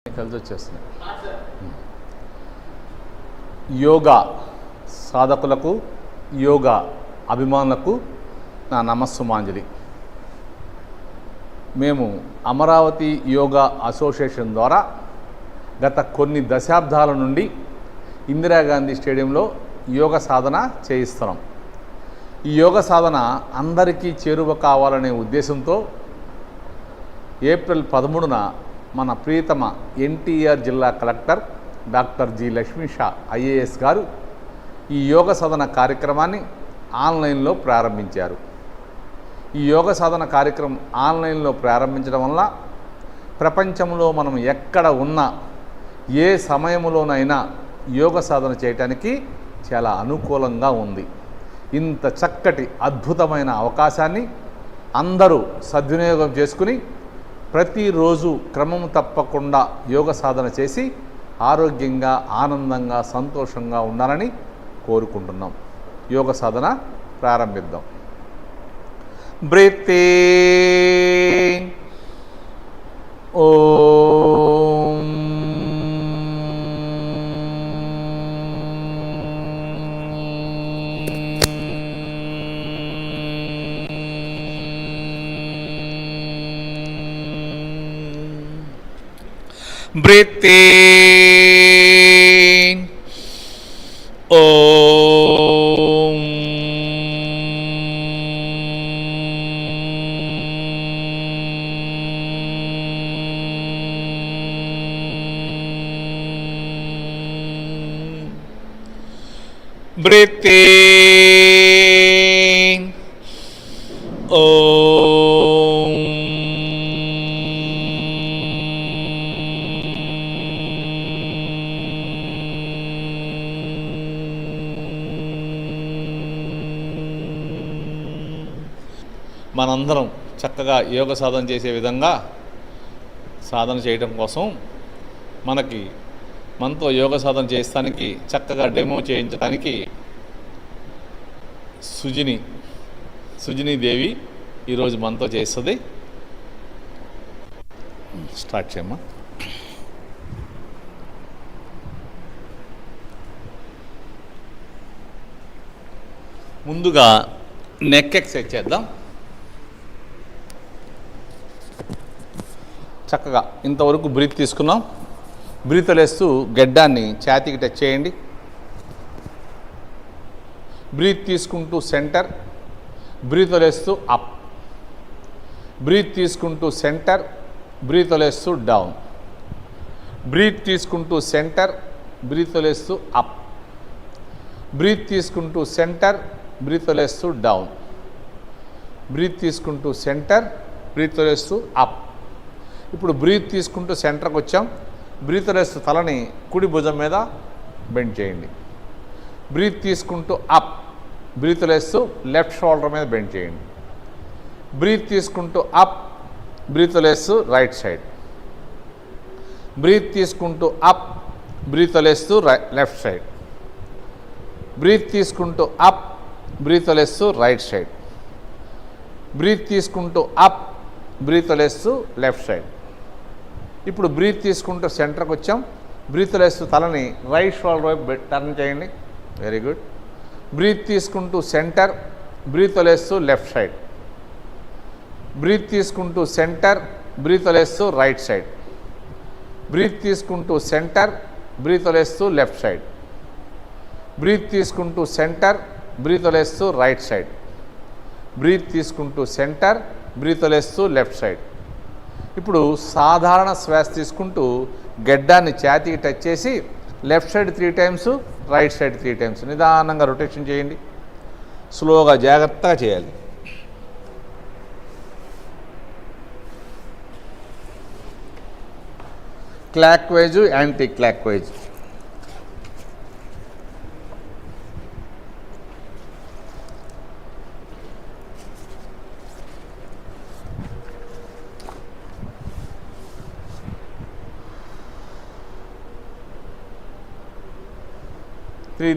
కలిసి వచ్చేస్తున్నాయి. యోగా సాధకులకు, యోగా అభిమానులకు నా నమస్సుమాంజలి. మేము అమరావతి యోగా అసోసియేషన్ ద్వారా గత కొన్ని దశాబ్దాల నుండి ఇందిరాగాంధీ స్టేడియంలో యోగ సాధన చేయిస్తున్నాం. ఈ యోగ సాధన అందరికీ చేరువ కావాలనే ఉద్దేశంతో ఏప్రిల్ 13న మన ప్రియతమ ఎన్టీఆర్ జిల్లా collector doctor G Lakshmisha IAS గారు ఈ యోగ సాధన కార్యక్రమాన్ని ఆన్లైన్లో ప్రారంభించారు. ఈ యోగ సాధన కార్యక్రమం ఆన్లైన్లో ప్రారంభించడం వల్ల ప్రపంచంలో మనం ఎక్కడ ఉన్నా ఏ సమయంలోనైనా యోగ సాధన చేయటానికి చాలా అనుకూలంగా ఉంది. ఇంత చక్కటి అద్భుతమైన అవకాశాన్ని అందరూ సద్వినియోగం చేసుకుని ప్రతిరోజు క్రమం తప్పకుండా యోగ సాధన చేసి ఆరోగ్యంగా, ఆనందంగా, సంతోషంగా ఉండాలని కోరుకుంటున్నాం. యోగ సాధన ప్రారంభిద్దాం. Breath in, Om breath in, Om breath in, Om మనందరం చక్కగా యోగ సాధన చేసే విధంగా సాధన చేయడం కోసం మనతో యోగ సాధన చేస్తానికి చక్కగా డెమో చేయించడానికి సుజిని దేవి ఈరోజు మనతో చేస్తుంది. స్టార్ట్ చేయమ్మా. ముందుగా నెక్ ఎక్సర్సైజ్ చేద్దాం. చక్కగా ఇంతవరకు బ్రీత్ తీసుకున్నాం. బ్రీత్ వదిలేస్తూ గెడ్డాన్ని ఛాతీకి టచ్ చేయండి. బ్రీత్ తీసుకుంటూ సెంటర్, బ్రీత్ వదిలేస్తూ అప్. బ్రీత్ తీసుకుంటూ సెంటర్, బ్రీత్ వదిలేస్తూ డౌన్. బ్రీత్ తీసుకుంటూ సెంటర్, బ్రీత్ వదిలేస్తూ అప్. బ్రీత్ తీసుకుంటూ సెంటర్, బ్రీత్ వదిలేస్తూ డౌన్. బ్రీత్ తీసుకుంటూ సెంటర్, బ్రీత్ వదిలేస్తూ అప్. ఇప్పుడు బ్రీత్ తీసుకుంటూ సెంటర్కి వచ్చాం. బ్రీత్ వదిలేస్తూ తలని కుడి భుజం మీద బెండ్ చేయండి. బ్రీత్ తీసుకుంటూ అప్, బ్రీత్ వదిలేస్తూ లెఫ్ట్ షోల్డర్ మీద బెండ్ చేయండి. బ్రీత్ తీసుకుంటూ అప్, బ్రీత్ వదిలేస్తూ రైట్ సైడ్. బ్రీత్ తీసుకుంటూ అప్, బ్రీత్ వదిలేస్తూ లెఫ్ట్ సైడ్. బ్రీత్ తీసుకుంటూ అప్, బ్రీత్ వదిలేస్తూ రైట్ సైడ్. బ్రీత్ తీసుకుంటూ అప్, బ్రీత్ వదిలేస్తూ లెఫ్ట్ సైడ్. ఇప్పుడు బ్రీత్ తీసుకుంటూ సెంటర్కి వచ్చాం. బ్రీత్ వదిలేస్తూ తలని రైట్ షోల్డర్ వైపు టర్న్ చేయండి. Very good. బ్రీత్ తీసుకుంటూ సెంటర్, బ్రీత్ వదిలేస్తూ లెఫ్ట్ సైడ్. బ్రీత్ తీసుకుంటూ సెంటర్, బ్రీత్ వదిలేస్తూ రైట్ సైడ్. బ్రీత్ తీసుకుంటూ సెంటర్, బ్రీత్ వదిలేస్తూ లెఫ్ట్ సైడ్. బ్రీత్ తీసుకుంటూ సెంటర్, బ్రీత్ వదిలేస్తూ రైట్ సైడ్. బ్రీత్ తీసుకుంటూ సెంటర్, బ్రీత్ వదిలేస్తూ లెఫ్ట్ సైడ్. ఇప్పుడు సాధారణ శ్వాస తీసుకుంటూ గెడ్డాన్ని ఛాతీకి టచ్ చేసి left side 3 times, right side 3 times నిదానంగా రొటేషన్ చేయండి. స్లోగా, జాగ్రత్తగా చేయాలి. Clock wise, anti clock wise.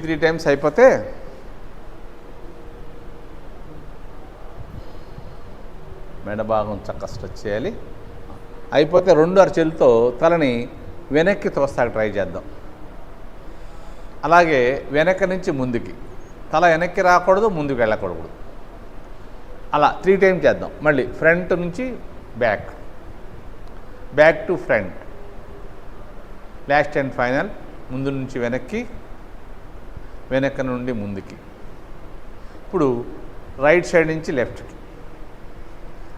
Three times అయిపోతే మెడ భాగం చక్కగా స్ట్రెచ్ చేయాలి. అయిపోతే 2 అరచేతులతో తలని వెనక్కి తోస్తాక ట్రై చేద్దాం. అలాగే వెనక్కి నుంచి ముందుకి, తల వెనక్కి రాకూడదు, ముందుకు వెళ్ళకూడదు. అలా 3 టైమ్స్ చేద్దాం. మళ్ళీ ఫ్రంట్ నుంచి back, back to front, last and final. ముందు నుంచి వెనక్కి, వెనక్కి నుండి ముందుకి. ఇప్పుడు రైట్ సైడ్ నుంచి లెఫ్ట్కి,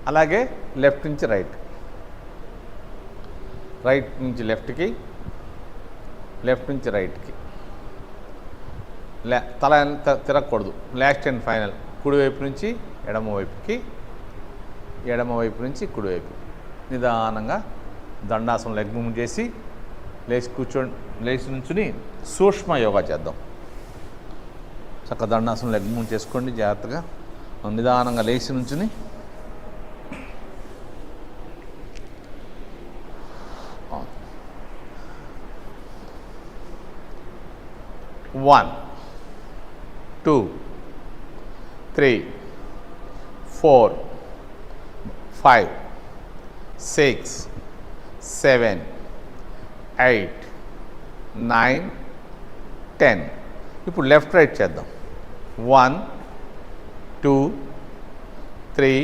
అలాగే లెఫ్ట్ నుంచి రైట్, రైట్ నుంచి లెఫ్ట్కి, లెఫ్ట్ నుంచి రైట్కి. తల తిరగకూడదు. లాస్ట్ అండ్ ఫైనల్ కుడివైపు నుంచి ఎడమవైపుకి, ఎడమవైపు నుంచి కుడివైపు. నిదానంగా దండాసనం లెగ్ మూవ్ చేసి లేచి కూర్చోండి. లేచి నుంచుని సూక్ష్మ యోగా చేద్దాం. చక్కగా దండాసనం లెగ్ మూవ్ చేసుకోండి. జాగ్రత్తగా నిదానంగా లేచి నుంచుని One, 2, 3, 4, 5, 6, 7, 8, 9, 10. ఇప్పుడు లెఫ్ట్ రైట్ చేద్దాం. 1, 2, 3,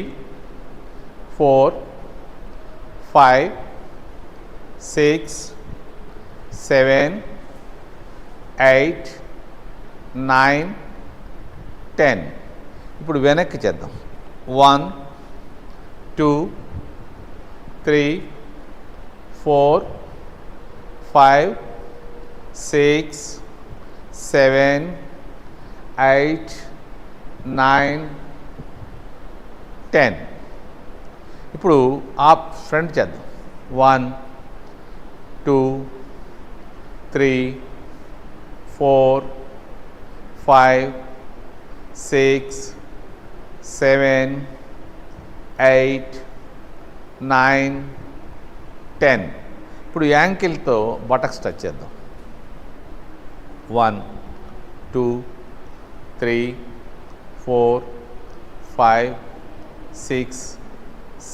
4, 5, 6, 7, 8, 9, 10. ఇప్పుడు వెనక్కి చేద్దాం. 1, 2, 3, 4, 5, 6, 7, 8, 9, 10. ఇప్పుడు ఫ్రంట్ చేద్దాం. 1, 2, 3, 4, 5, 6, 7, 8, 9, 10. ఇప్పుడు యాంకిల్తో బటక్స్ టచ్ చేద్దాం. 1, 2, 3, 4, 5, 6,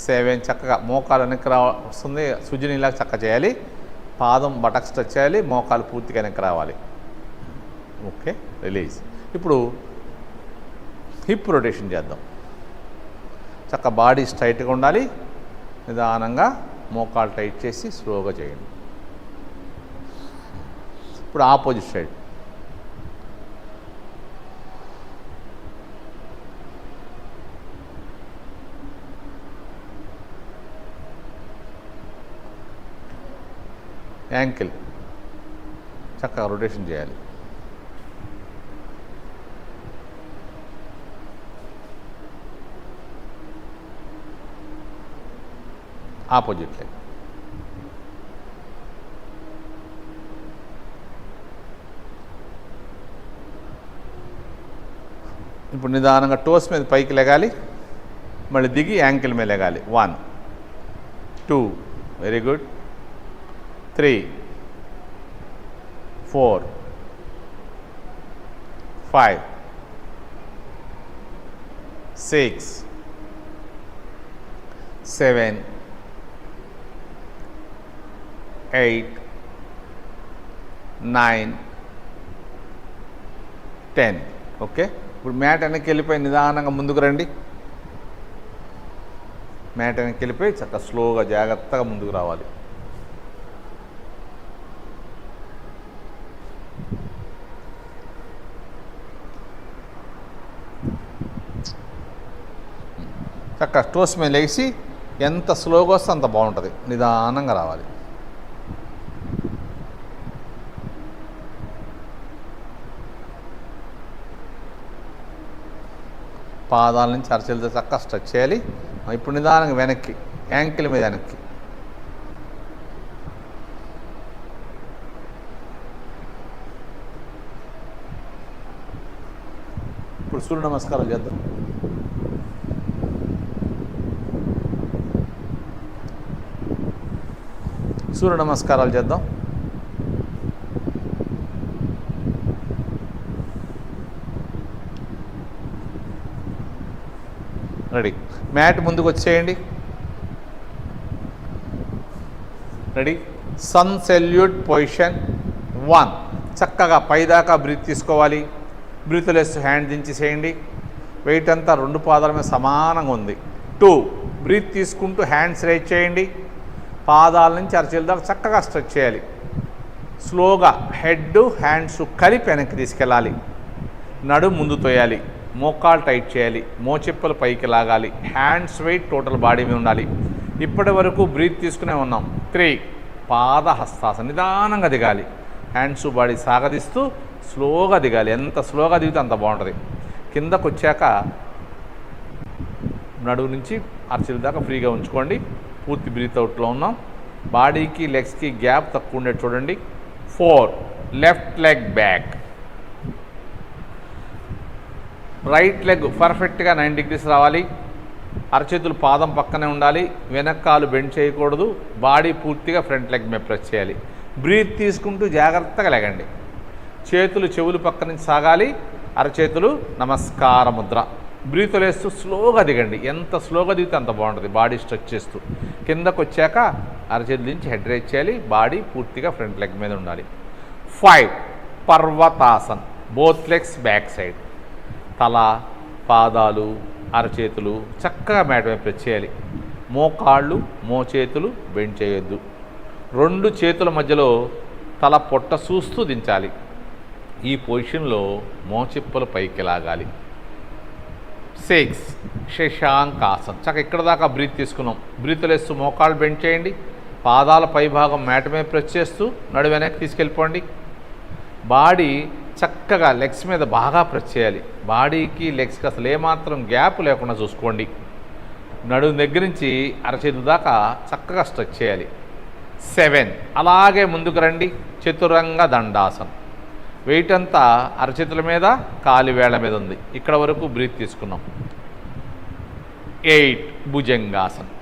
7. చక్కగా మోకాలు వెనక్కి వస్తుంది. సుజునిలాగా చక్కగా చేయాలి. పాదం బటక్స్ టచ్ చేయాలి. మోకాలు పూర్తిగా వెనక్కి రావాలి. Okay, release. ఇప్పుడు హిప్ రొటేషన్ చేద్దాం. చక్క బాడీ స్ట్రైట్గా ఉండాలి. నిదానంగా మోకాలు టైట్ చేసి స్లోగా చేయండి. ఇప్పుడు ఆపోజిట్ సైడ్. యాంకిల్ చక్కగా రొటేషన్ చేయాలి. Opposite leg. ఇప్పుడు నిదానంగా టోస్ మీద పైకి లెగాలి. మళ్ళీ దిగి యాంకిల్ మీద లెగాలి. 1, 2, వెరీ గుడ్. 3, 4, 5, 6, 7, 8, 9, 10. ఓకే, ఇప్పుడు మ్యాట్ వెనక్కి వెళ్ళిపోయి నిదానంగా ముందుకు రండి. మ్యాట్ వెనక్కి వెళ్ళిపోయి చక్కగా స్లోగా జాగ్రత్తగా ముందుకు రావాలి. చక్కగా టోస్ మీద లేచి ఎంత స్లోగా వస్తే అంత బాగుంటుంది. నిదానంగా రావాలి. పాదాల నుంచి అరచేలతో చక్కగా స్ట్రెచ్ చేయాలి. ఇప్పుడు నిదానంగా వెనక్కి, యాంకిల్ మీద వెనక్కి. ఇప్పుడు సూర్య నమస్కారం చేద్దాం. సూర్య నమస్కారాలు చేద్దాం. రెడీ. మ్యాట్ ముందుకు వచ్చేయండి. రెడీ. Sun salute position 1. చక్కగా పైదాకా బ్రీత్ తీసుకోవాలి. బ్రీత్ వదిలేస్తూ హ్యాండ్ దించేసేయండి. వెయిట్ అంతా 2 పాదాల మీద సమానంగా ఉంది. 2. బ్రీత్ తీసుకుంటూ హ్యాండ్స్ రైజ్ చేయండి. పాదాల నుంచి అరచేతుల దాకా చక్కగా స్ట్రెచ్ చేయాలి. స్లోగా హెడ్ హ్యాండ్స్ కలిపి వెనక్కి తీసుకెళ్ళాలి. నడుము ముందు తోయాలి. మోకాలు టైట్ చేయాలి. మోచెప్పులు పైకి లాగాలి. హ్యాండ్స్ వెయిట్ టోటల్ బాడీ మీద ఉండాలి. ఇప్పటి వరకు బ్రీత్ తీసుకునే ఉన్నాం. 3. పాద హస్తాసనం నిదానంగా దిగాలి. హ్యాండ్స్ బాడీ సాగదీస్తూ స్లోగా దిగాలి. ఎంత స్లోగా దిగితే అంత బాగుంటుంది. కిందకు వచ్చాక నడుము నుంచి అరచేతుల దాకా ఫ్రీగా ఉంచుకోండి. పూర్తి బ్రీత్ అవుట్లో ఉన్నాం. బాడీకి లెగ్స్కి గ్యాప్ తక్కువ ఉండేది చూడండి. 4. Left leg back. Right leg పర్ఫెక్ట్గా 90 degrees రావాలి. అరచేతులు పాదం పక్కనే ఉండాలి. వెనక్కాలు బెండ్ చేయకూడదు. బాడీ పూర్తిగా ఫ్రంట్ లెగ్ మీద ప్రెస్ చేయాలి. బ్రీత్ తీసుకుంటూ జాగ్రత్తగా లెగండి. చేతులు చెవులు పక్క నుంచి సాగాలి. అరచేతులు నమస్కార ముద్ర. బ్రీత్ వదిలేస్తూ స్లోగా దిగండి. ఎంత స్లోగా దిగితే అంత బాగుంటుంది. బాడీ స్ట్రెచ్ చేస్తూ కిందకు వచ్చాక అరచేతుల నుంచి హెడ్ రైజ్ చేయాలి. బాడీ పూర్తిగా ఫ్రంట్ లెగ్ మీద ఉండాలి. 5. పర్వతాసన్. Both legs back side. తల, పాదాలు, అరచేతులు చక్కగా మ్యాట్ మీద ప్రెస్ చేయాలి. మోకాళ్ళు, మోచేతులు బెండ్ చేయొద్దు. 2 చేతుల మధ్యలో తల పొట్ట చూస్తూ దించాలి. ఈ పొజిషన్లో మోచెప్పులు పైకి లాగాలి. 6. శశాంకాసన్. చక్క ఇక్కడ దాకా బ్రీత్ తీసుకున్నాం. బ్రీత్ వదిలేస్తూ మోకాళ్ళు బెండ్ చేయండి. పాదాల పై భాగం మ్యాట్ మీద ప్రెస్ చేస్తూ నడు వెనక్కి తీసుకెళ్ళిపోండి. బాడీ చక్కగా లెగ్స్ మీద బాగా ప్రెస్ చేయాలి. బాడీకి లెగ్స్కి అసలు ఏమాత్రం గ్యాప్ లేకుండా చూసుకోండి. నడుము దగ్గర నుంచి అరచేతుల దాకా చక్కగా స్ట్రెచ్ చేయాలి. 7. అలాగే ముందుకు రండి. చతురంగ దండాసనం. వెయిట్ అంతా అరచేతుల మీద, కాలి వేళ్ల మీద ఉంది. ఇక్కడ వరకు బ్రీత్ తీసుకున్నాం. 8. భుజంగాసనం.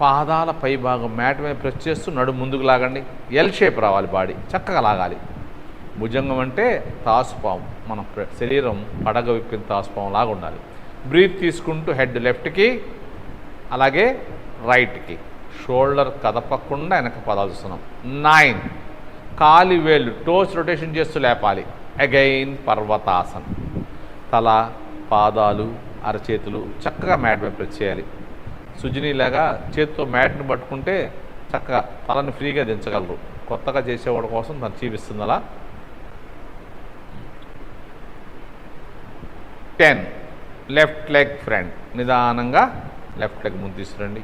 పాదాల పై భాగం మ్యాట్ మీద ప్రెస్ చేస్తూ నడుము ముందుకు లాగండి. ఎల్ షేప్ రావాలి. బాడీ చక్కగా లాగాలి. భుజంగం అంటే తాసుపాము. మన శరీరం పడగ విప్పిన తాసుపాము లాగా ఉండాలి. బ్రీత్ తీసుకుంటూ హెడ్ లెఫ్ట్కి అలాగే రైట్కి. షోల్డర్ కదపకుండా వెనక పదాలు చూస్తున్నాం. 9. కాలి వేళ్ళు టోస్ రొటేషన్ చేస్తూ లేపాలి. అగైన్ పర్వతాసన్. తల, పాదాలు, అరచేతులు చక్కగా మ్యాట్ మీద ప్రెస్ చేయాలి. సుజినీలాగా చేతితో మ్యాట్ని పట్టుకుంటే చక్కగా తలని ఫ్రీగా దించగలరు. కొత్తగా చేసేవాడి కోసం తను చూపిస్తుంది అలా. 10. Left leg front. నిదానంగా లెఫ్ట్ లెగ్ ముందు తీసుకురండి.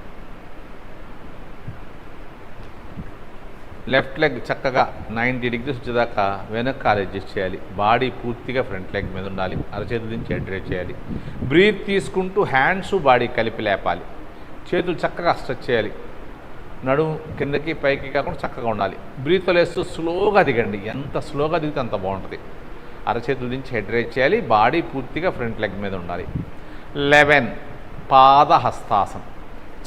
లెఫ్ట్ లెగ్ చక్కగా 90 degrees వచ్చేదాకా వెనక్కి కాలు అడ్జస్ట్ చేయాలి. బాడీ పూర్తిగా ఫ్రంట్ లెగ్ మీద ఉండాలి. అరచేతుల నుంచి హెడ్ రైజ్ చేయాలి. బ్రీత్ తీసుకుంటూ హ్యాండ్స్ బాడీ కలిపి లేపాలి. చేతులు చక్కగా స్ట్రెచ్ చేయాలి. నడుము కిందకి పైకి కాకుండా చక్కగా ఉండాలి. బ్రీత్ వదిలేస్తూ స్లోగా దిగండి. ఎంత స్లోగా దిగితే అంత బాగుంటుంది. అరచేతుల నుంచి హెడ్ రైజ్ చేయాలి. బాడీ పూర్తిగా ఫ్రంట్ లెగ్ మీద ఉండాలి. 11. పాద హస్తాసనం.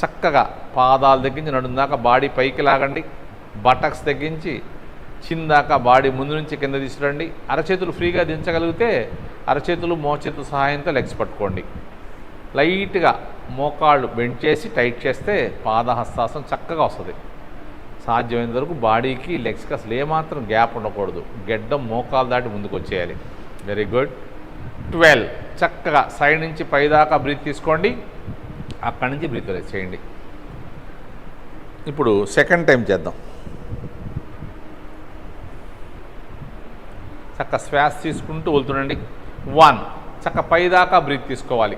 చక్కగా పాదాల దగ్గర నుంచి నడుము దాకా బాడీ పైకి లాగండి. బటక్స్ తగ్గించి చిందాక బాడీ ముందు నుంచి కింద తీసుకురండి. అరచేతులు ఫ్రీగా దించగలిగితే అరచేతులు మోచేతుల సహాయంతో లెగ్స్ పట్టుకోండి. లైట్గా మోకాళ్ళు బెండ్ చేసి టైట్ చేస్తే పాదహస్తాసనం చక్కగా వస్తుంది. సాధ్యమైనంత వరకు బాడీకి లెగ్స్కి అసలు ఏమాత్రం గ్యాప్ ఉండకూడదు. గెడ్డం మోకాలు దాటి ముందుకు వచ్చేయాలి. Very good. 12. చక్కగా సైడ్ నుంచి పైదాకా బ్రీత్ తీసుకోండి. అక్కడి నుంచి బ్రీత్ రిలీజ్ చేయండి. ఇప్పుడు సెకండ్ టైం చేద్దాం. చక్క శ్వాస తీసుకుంటూ వెళ్తుండండి. 1. చక్క పైదాకా బ్రీత్ తీసుకోవాలి.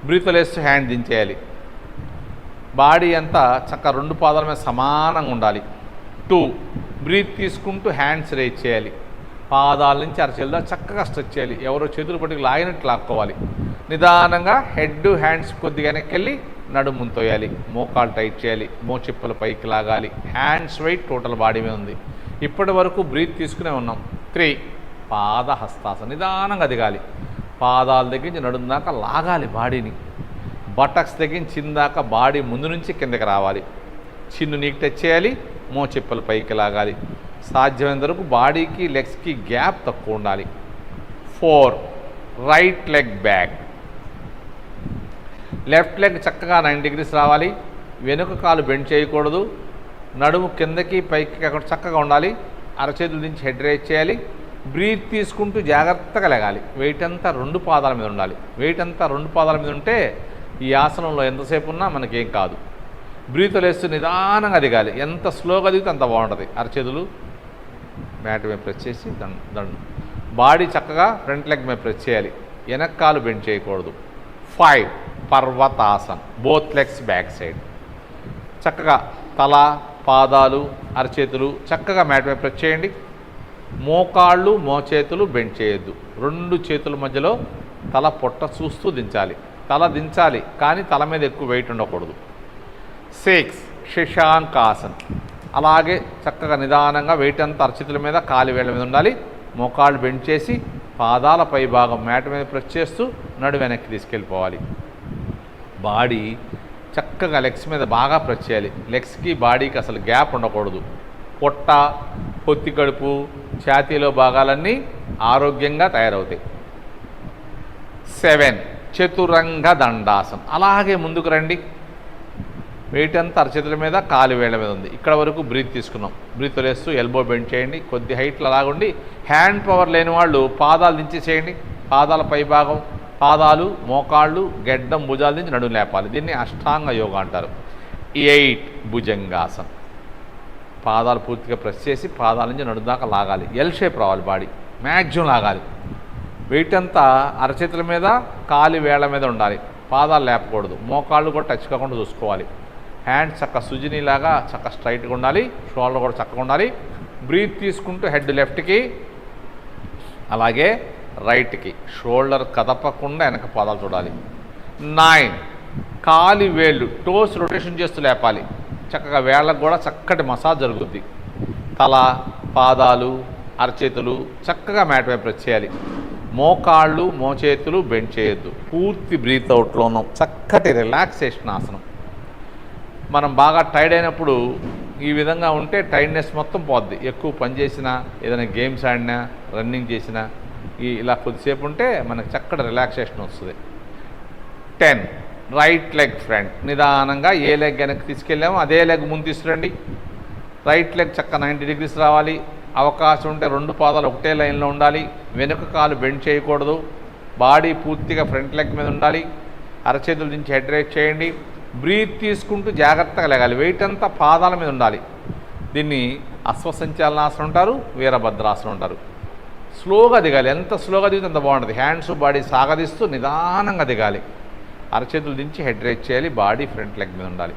బ్రీత్ వదిలేస్తూ హ్యాండ్ దించేయాలి. బాడీ అంతా చక్క 2 పాదాల మీద సమానంగా ఉండాలి. 2. బ్రీత్ తీసుకుంటూ హ్యాండ్స్ రేజ్ చేయాలి. పాదాల నుంచి అరచేతుల చక్కగా స్ట్రెచ్ చేయాలి. ఎవరో చేతులు పట్టుకు లాగినట్టు లాక్కోవాలి. నిదానంగా హెడ్ హ్యాండ్స్ కొద్దిగా వెనక్కి వెళ్ళి నడుము ముందు తోయాలి. మోకాలు టైట్ చేయాలి. మోచెప్పుల పైకి లాగాలి. హ్యాండ్స్ వెయిట్ టోటల్ బాడీ మీద ఉంది. ఇప్పటి వరకు బ్రీత్ తీసుకునే ఉన్నాం. 3. పాద హస్తాసనం. నిదానంగా దిగాలి. పాదాల దగ్గర నుంచి నడుము దాకా లాగాలి బాడీని. బటక్స్ దగ్గర చిందాక బాడీ ముందు నుంచి కిందకి రావాలి. చిన్ను నీకు టచ్ చేయాలి. మోచెప్పుల పైకి లాగాలి. సాధ్యమైనంత వరకు బాడీకి లెగ్స్కి గ్యాప్ తక్కువ ఉండాలి. 4. Right leg back. Left leg చక్కగా 90 degrees రావాలి. వెనుక కాలు బెండ్ చేయకూడదు. నడుము కిందకి పైకి కాకుండా చక్కగా ఉండాలి. అరచేతులు దించి హెడ్ రేజ్ చేయాలి. బ్రీత్ తీసుకుంటూ జాగ్రత్తగా లెగాలి. వెయిట్ అంతా 2 పాదాల మీద ఉండాలి. వెయిట్ అంతా 2 పాదాల మీద ఉంటే ఈ ఆసనంలో ఎంతసేపు ఉన్నా మనకేం కాదు. బ్రీత్ లేస్తూ నిదానంగా దిగాలి. ఎంత స్లోగా దిగితే అంత బాగుంటుంది. అరచేతులు మ్యాట్ మీద ప్రెస్ చేసి దండు. బాడీ చక్కగా ఫ్రంట్ లెగ్ మీద ప్రెస్ చేయాలి. వెనక్కాలు బెండ్ చేయకూడదు. 5 పర్వతాసన్, బోత్ లెగ్స్ బ్యాక్ సైడ్. చక్కగా తల, పాదాలు, అరచేతులు చక్కగా మ్యాట్ మీద ప్రెస్ చేయండి. మోకాళ్ళు, మోచేతులు బెండ్ చేయొద్దు. 2 చేతుల మధ్యలో తల పొట్ట చూస్తూ దించాలి. తల దించాలి కానీ తల మీద ఎక్కువ వెయిట్ ఉండకూడదు. 6 శశాంకాసన్. అలాగే చక్కగా నిదానంగా వెయిట్ అంతా అరచేతుల మీద, కాలి వేళ్ళ మీద ఉండాలి. మోకాళ్ళు బెండ్ చేసి పాదాల పై భాగం మ్యాట్ మీద ప్రెస్ చేస్తూ నడు వెనక్కి తీసుకెళ్ళిపోవాలి. బాడీ చక్కగా లెగ్స్ మీద బాగా ప్రెస్ చేయాలి. లెగ్స్కి బాడీకి అసలు గ్యాప్ ఉండకూడదు. పొట్ట, పొత్తి కడుపు, ఛాతీలో భాగాలన్నీ ఆరోగ్యంగా తయారవుతాయి. 7 చతురంగ దండాసనం. అలాగే ముందుకు రండి. వెయిట్ అంతా అరచేతుల మీద, కాలు వేళ్ళ మీద ఉంది. ఇక్కడ వరకు బ్రీత్ తీసుకున్నాం. బ్రీత్ వదిలేస్తూ ఎల్బో బెండ్ చేయండి. కొద్ది హైట్లో అలాగుండి హ్యాండ్ పవర్ లేని వాళ్ళు పాదాలు దించేసేయండి. పాదాల పై భాగం, పాదాలు, మోకాళ్ళు, గెడ్డం, భుజాలు దించి నడుము లేపాలి. దీన్ని అష్టాంగ యోగా అంటారు. 8 భుజంగాసనం. పాదాలు పూర్తిగా ప్రెస్ చేసి పాదాల నుంచి నడుము దాకా లాగాలి. ఎల్ షేప్ రావాలి. బాడీ మ్యాక్సిమం లాగాలి. వెయిట్ అంతా అరచేతుల మీద, కాలి వేళ్ల మీద ఉండాలి. పాదాలు లేపకూడదు. మోకాళ్ళు కూడా టచ్ కాకుండా చూసుకోవాలి. హ్యాండ్స్ చక్క సుజినీలాగా చక్క స్ట్రైట్గా ఉండాలి. షోల్డర్ కూడా చక్కగా ఉండాలి. బ్రీత్ తీసుకుంటూ హెడ్ లెఫ్ట్కి, అలాగే రైట్కి. షోల్డర్ కదపకుండా వెనక పాదాలు చూడాలి. 9 కాలి వేళ్ళు, టోస్ రొటేషన్ చేస్తూ లేపాలి. చక్కగా వేళ్ళకు కూడా చక్కటి మసాజ్ జరుగుద్ది. తల, పాదాలు, అరచేతులు చక్కగా మ్యాట్ మీద ప్రెస్ చేయాలి. మోకాళ్ళు, మోచేతులు బెండ్ చేయొద్దు. పూర్తి బ్రీత్ అవుట్లో ఉన్నాం. చక్కటి రిలాక్సేషన్ ఆసనం. మనం బాగా టైర్డ్ అయినప్పుడు ఈ విధంగా ఉంటే టైర్డ్నెస్ మొత్తం పోద్ది. ఎక్కువ పని చేసినా, ఏదైనా గేమ్స్ ఆడినా, రన్నింగ్ చేసినా ఇలా కొద్దిసేపు ఉంటే మనకు చక్కటి రిలాక్సేషన్ వస్తుంది. 10 రైట్ లెగ్ ఫ్రంట్. నిదానంగా ఏ లెగ్ వెనక్కి తీసుకెళ్ళామో అదే లెగ్ ముందు తీసుకురండి. రైట్ లెగ్ చక్క 90 డిగ్రీస్ రావాలి. అవకాశం ఉంటే 2 పాదాలు ఒకటే లైన్లో ఉండాలి. వెనుక కాలు బెండ్ చేయకూడదు. బాడీ పూర్తిగా ఫ్రంట్ లెగ్ మీద ఉండాలి. అరచేతుల నుంచి హెడ్ రేజ్ చేయండి. బ్రీత్ తీసుకుంటూ జాగ్రత్తగా లేగాలి. వెయిట్ అంతా పాదాల మీద ఉండాలి. దీన్ని అశ్వసంచాలనాసనం అంటారు, వీరభద్రాసనం అంటారు. స్లోగా దిగాలి. ఎంత స్లోగా దిగితే అంత బాగుంటుంది. హ్యాండ్స్, బాడీ సాగదీస్తూ నిదానంగా దిగాలి. అరచేతులు దించి హెడ్ రేజ్ చేయాలి. బాడీ ఫ్రంట్ లెగ్ మీద ఉండాలి.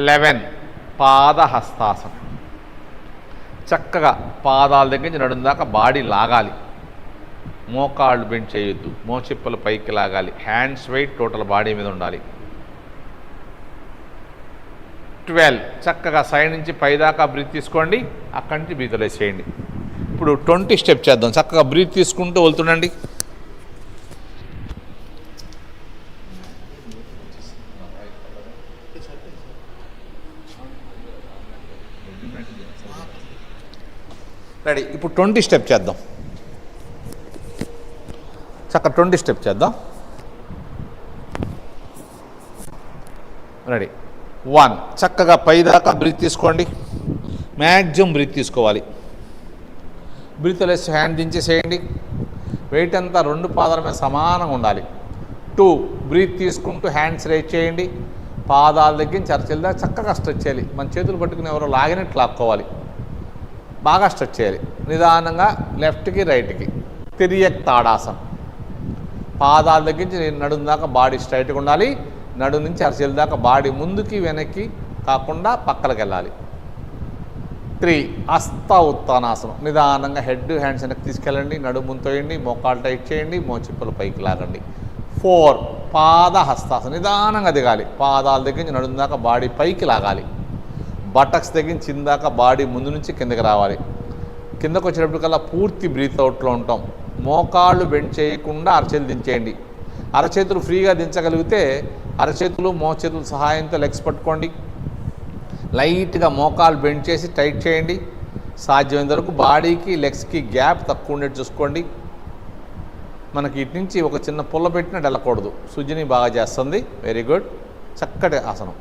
11 పాదహస్తాసనం. చక్కగా పాదాల దగ్గర నుంచి నడుము దాకా బాడీ లాగాలి. మోకాళ్ళు బెండ్ చేయొద్దు. మోచిప్పలు పైకి లాగాలి. హ్యాండ్స్ వెయిట్ టోటల్ బాడీ మీద ఉండాలి. 12 చక్కగా సైడ్ నుంచి పైదాకా బ్రీత్ తీసుకోండి. అక్కడి నుంచి బ్రీత్ వదిలేసేయండి. ఇప్పుడు 20 స్టెప్ చేద్దాం. చక్కగా బ్రీత్ తీసుకుంటూ వెళ్తుండండి. రెడీ. ఇప్పుడు 20 స్టెప్ చేద్దాం. చక్కగా 20 స్టెప్ చేద్దాం. రెడీ. 1 చక్కగా పైదాకా బ్రీత్ తీసుకోండి. మ్యాక్సిమం బ్రీత్ తీసుకోవాలి. బ్రీత్ వదిలేసి హ్యాండ్ దించేసేయండి. వెయిట్ అంతా 2 పాదాల మీద సమానంగా ఉండాలి. 2 బ్రీత్ తీసుకుంటూ హ్యాండ్స్ రేజ్ చేయండి. పాదాల దగ్గర నుంచి అరచేతుల దాకా చక్కగా స్ట్రెచ్ చేయాలి. మన చేతులు పట్టుకుని ఎవరో లాగినట్టు లాక్కోవాలి. బాగా స్ట్రెచ్ చేయాలి. నిదానంగా లెఫ్ట్కి, రైట్కి. తిరియక్ తాడాసనం. పాదాల దగ్గర నుంచి నడుము దాకా బాడీ స్ట్రైట్గా ఉండాలి. నడు నుంచి అరచేతుల దాకా బాడీ ముందుకి వెనక్కి కాకుండా పక్కలకు వెళ్ళాలి. 3 హస్త ఉత్తానాసనం. నిదానంగా హెడ్, హ్యాండ్స్ వెనక్కి తీసుకెళ్ళండి. నడుము ముంతోయండి. మోకాలు టైట్ చేయండి. మోచిప్పలు పైకి లాగండి. 4 పాద హస్తాసనం. నిదానంగా దిగాలి. పాదాల దగ్గర నుంచి నడుము దాకా బాడీ పైకి లాగాలి. బటక్స్ దగ్గర నుంచి కిందాక బాడీ ముందు నుంచి కిందకి రావాలి. కిందకు వచ్చేటప్పటికల్లా పూర్తి బ్రీత్ అవుట్లో ఉంటాం. మోకాళ్ళు బెండ్ చేయకుండా అరచేతులు దించేయండి. అరచేతులు ఫ్రీగా దించగలిగితే అరచేతులు, మోచేతులు సహాయంతో లెగ్స్ పట్టుకోండి. లైట్గా మోకాలు బెండ్ చేసి టైట్ చేయండి. సాధ్యమైనంత వరకు బాడీకి, లెగ్స్కి గ్యాప్ తక్కువ ఉండేట్టు చూసుకోండి. మనకి ఇటు నుంచి ఒక చిన్న పుల్ల పెట్టినట్టు వెళ్ళకూడదు. సుజిని బాగా చేస్తుంది. Very good. చక్కటి ఆసనం.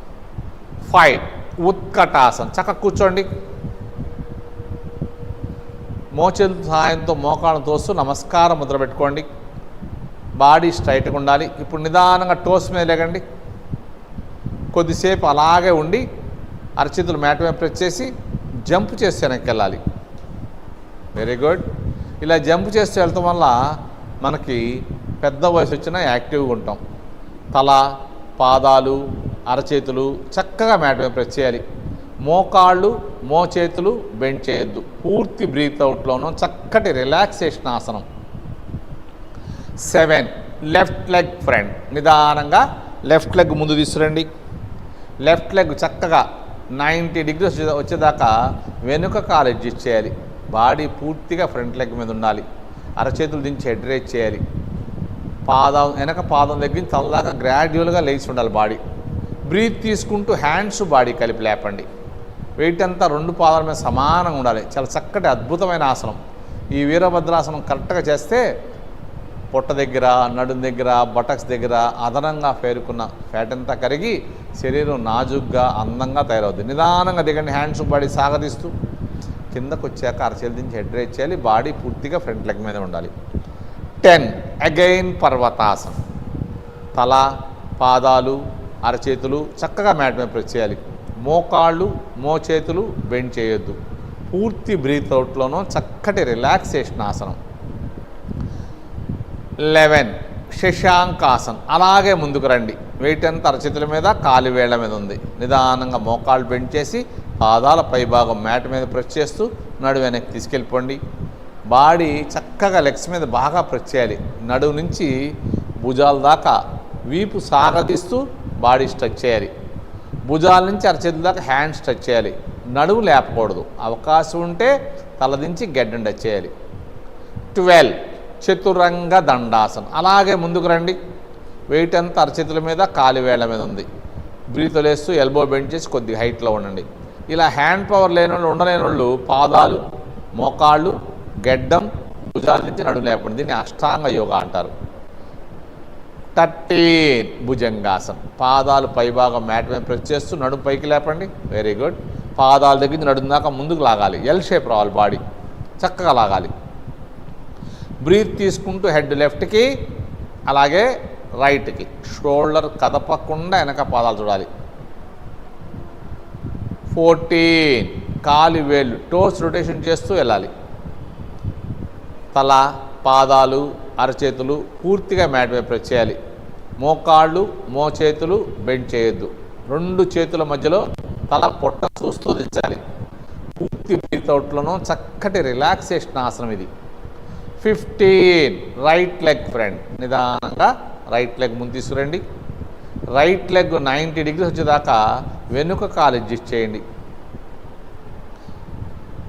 5 ఉత్కటాసనం. చక్కగా కూర్చోండి. మోచేతుల సహాయంతో మోకాళ్ళను తోస్తూ నమస్కారం ముద్ర పెట్టుకోండి. బాడీ స్ట్రైట్గా ఉండాలి. ఇప్పుడు నిదానంగా టోస్ మీద లేకండి. కొద్దిసేపు అలాగే ఉండి అరచేతులు మ్యాట్ మీద ప్రెస్ చేసి జంప్ చేసి వెనక్కి వెళ్ళాలి. Very good. ఇలా జంప్ చేస్తూ వెళ్తాం వల్ల మనకి పెద్ద వయసు వచ్చినా యాక్టివ్గా ఉంటాం. తల, పాదాలు, అరచేతులు చక్కగా మ్యాట్ మీద ప్రెస్ చేయాలి. మోకాళ్ళు, మోచేతులు బెండ్ చేయొద్దు. పూర్తి బ్రీత్ అవుట్లోనూ చక్కటి రిలాక్సేషన్ ఆసనం. 7 లెఫ్ట్ లెగ్ ఫ్రంట్. నిదానంగా లెఫ్ట్ లెగ్ ముందు తీసుకురండి. లెఫ్ట్ లెగ్ చక్కగా 90 degrees వచ్చేదాకా వెనుక కాలు అడ్జస్ట్ చేయాలి. బాడీ పూర్తిగా ఫ్రంట్ లెగ్ మీద ఉండాలి. అరచేతులు దించి హెడ్ రేజ్ చేయాలి. పాదం వెనక పాదం దగ్గర నుంచి తలదాకా గ్రాడ్యువల్గా లేచి ఉండాలి బాడీ. బ్రీత్ తీసుకుంటూ హ్యాండ్స్ బాడీ కలిపి లేపండి. వెయిట్ అంతా 2 పాదాల మీద సమానంగా ఉండాలి. చాలా చక్కటి అద్భుతమైన ఆసనం. ఈ వీరభద్రాసనం కరెక్ట్గా చేస్తే పొట్ట దగ్గర, నడుం దగ్గర, బటక్స్ దగ్గర అదనంగా పేరుకున్న ఫ్యాట్ అంతా కరిగి శరీరం నాజుగ్గా అందంగా తయారవుతుంది. నిదానంగా దిగండి. హ్యాండ్స్ బాడీ సాగదీస్తూ కిందకు వచ్చాక అరచేతుల నుంచి హెడ్ రేజ్ చేయాలి. బాడీ పూర్తిగా ఫ్రంట్ లెగ్ మీద ఉండాలి. 10 అగైన్ పర్వతాసనం. తల, పాదాలు, అరచేతులు చక్కగా మ్యాట్ మీద ప్రెస్ చేయాలి. మోకాళ్ళు, మోచేతులు బెండ్ చేయొద్దు. పూర్తి బ్రీత్ అవుట్లోనూ చక్కటి రిలాక్సేషన్ ఆసనం. 11 శశాంకాసన్. అలాగే ముందుకు రండి. వెయిట్ అంతా అరచేతుల మీద, కాలి వేళ్ల మీద ఉంది. నిదానంగా మోకాళ్ళు బెండ్ చేసి పాదాల పైభాగం మ్యాట్ మీద ప్రెస్ చేస్తూ నడు వెనక్కి తీసుకెళ్ళిపోండి. బాడీ చక్కగా లెగ్స్ మీద బాగా ప్రెస్ చేయాలి. నడువు నుంచి భుజాల దాకా వీపు సాగదీస్తూ బాడీ స్ట్రెచ్ చేయాలి. భుజాల నుంచి అరచేతుల దాకా హ్యాండ్ స్ట్రెచ్ చేయాలి. నడుము లేపకూడదు. అవకాశం ఉంటే తలదించి గెడ్డం టచ్ చేయాలి. 12 చతురంగ దండాసనం. అలాగే ముందుకు రండి. వెయిట్ అంతా అరచేతుల మీద, కాలి వేళ్ల మీద ఉంది. బ్రీత్ వదిలేస్తూ ఎల్బో బెండ్ చేసి కొద్దిగా హైట్లో ఉండండి. ఇలా హ్యాండ్ పవర్ లేని వాళ్ళు, ఉండలేని వాళ్ళు పాదాలు, మోకాళ్ళు, గెడ్డం, భుజాల నుంచి నడుము లేపండి. దీన్ని అష్టాంగ యోగా అంటారు. 13 భుజంగాసనం. పాదాలు పైభాగం మ్యాట్ మీద ప్రెస్ చేస్తూ నడుము పైకి లేపండి. Very good. పాదాల దగ్గర నుంచి నడుము దాకా ముందుకు లాగాలి. ఎల్ షేప్ రావాలి. బాడీ చక్కగా లాగాలి. బ్రీత్ తీసుకుంటూ హెడ్ లెఫ్ట్కి, అలాగే రైట్కి. షోల్డర్ కదపకుండా వెనక పాదాలు చూడాలి. 14 కాలి వేళ్ళు టోస్ రొటేషన్ చేస్తూ వెళ్ళాలి. తల, పాదాలు, అరచేతులు పూర్తిగా మ్యాట్ మీద ప్రెస్ చేయాలి. మోకాళ్ళు, మోచేతులు బెండ్ చేయొద్దు. 2 చేతుల మధ్యలో తల పొట్ట చూస్తూ దించాలి. పూర్తి బ్రీత్ అవుట్లోనూ చక్కటి రిలాక్సేషన్ ఆసనం ఇది. 15 రైట్ లెగ్ ఫ్రంట్. నిదానంగా రైట్ లెగ్ ముందు తీసుకురండి. రైట్ లెగ్ 90 degrees వచ్చేదాకా వెనుక కాలు అడ్జస్ట్ చేయండి.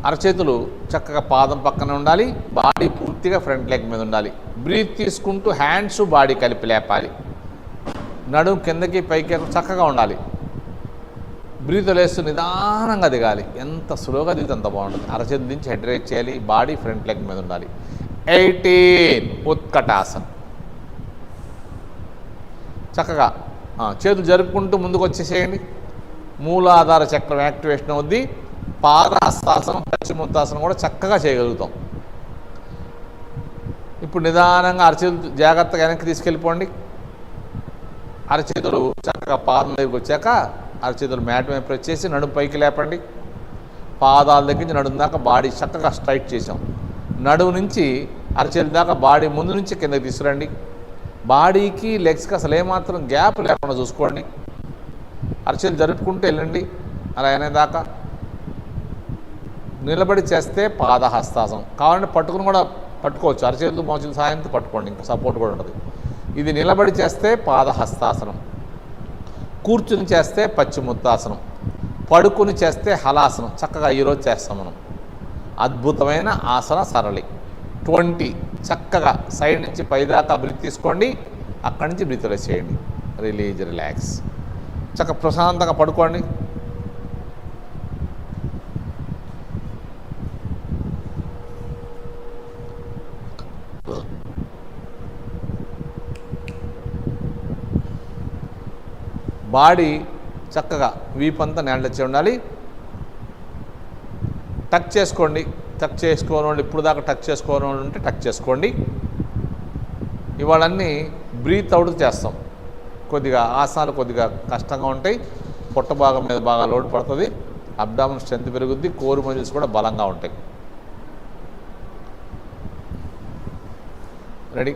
అరచేతులు చక్కగా పాదం పక్కన ఉండాలి. బాడీ పూర్తిగా ఫ్రంట్ లెగ్ మీద ఉండాలి. బ్రీత్ తీసుకుంటూ హ్యాండ్స్ బాడీ కలిపి లేపాలి. నడుము కిందకి పైకి చక్కగా ఉండాలి. బ్రీత్ వదిలేస్తూ నిదానంగా దిగాలి. ఎంత స్లోగా దిగితే అంత బాగుంటుంది. అరచేతుల నుంచి హెడ్ రేజ్ చేయాలి. బాడీ ఫ్రంట్ లెగ్ మీద ఉండాలి. 18 ఉత్కటాసన్. చక్కగా చేతులు జరుపుకుంటూ ముందుకు వచ్చేసేయండి. మూలాధార చక్రం యాక్టివేషన్ అవుద్ది. పాదహస్తాసనం, పశ్చిమోత్తాసనం కూడా చక్కగా చేయగలుగుతాం. ఇప్పుడు నిదానంగా అరచేతులు జాగ్రత్తగా వెనక్కి తీసుకెళ్ళిపోండి. అరచేతులు చక్కగా పాదం దగ్గరికి వచ్చాక అరచేతులు మ్యాట్ మీద ప్రెస్ చేసి నడుము పైకి లేపండి. పాదాల దగ్గర నుంచి నడుము దాకా బాడీ చక్కగా స్ట్రైట్ చేసాం. నడుము నుంచి అరచేతుల దాకా బాడీ ముందు నుంచి కిందకి తీసుకురండి. బాడీకి లెగ్స్కి అసలు ఏమాత్రం గ్యాప్ లేకుండా చూసుకోండి. అరచేతులు జరుపుకుంటూ వెళ్ళండి. అలా అనేదాకా నిలబడి చేస్తే పాదహస్తాసనం. కావాలంటే పట్టుకుని కూడా పట్టుకోవచ్చు. అరచేతులు మోచేతుల సాయంతో పట్టుకోండి. ఇంకా సపోర్ట్ కూడా ఉంటుంది. ఇది నిలబడి చేస్తే పాదహస్తాసనం. కూర్చుని చేస్తే పశ్చిమోత్తాసనం. పడుకుని చేస్తే హలాసనం. చక్కగా ఈరోజు చేస్తాం మనం. అద్భుతమైన ఆసన సరళి. 20 చక్కగా సైడ్ నుంచి పైదాకా బ్రీత్ తీసుకోండి. అక్కడి నుంచి బ్రీత్ రిలీజ్ చేయండి. Release, relax. చక్కగా ప్రశాంతంగా పడుకోండి. బాడీ చక్కగా వీపంతా నేల టచ్ ఉండాలి. టచ్ చేసుకోండి. టచ్ చేసుకోని వాళ్ళు ఇప్పుడు దాకా టచ్ చేసుకోని వాళ్ళు ఉంటే టచ్ చేసుకోండి. ఇవాళన్నీ బ్రీత్ అవుట్ చేస్తాం. కొద్దిగా ఆసనాలు కొద్దిగా కష్టంగా ఉంటాయి. పొట్ట భాగం మీద బాగా లోడ్ పడుతుంది. అబ్డామిన్ స్ట్రెంత్ పెరుగుద్ది. కోర్ మజిల్స్ కూడా బలంగా ఉంటాయి. రెడీ?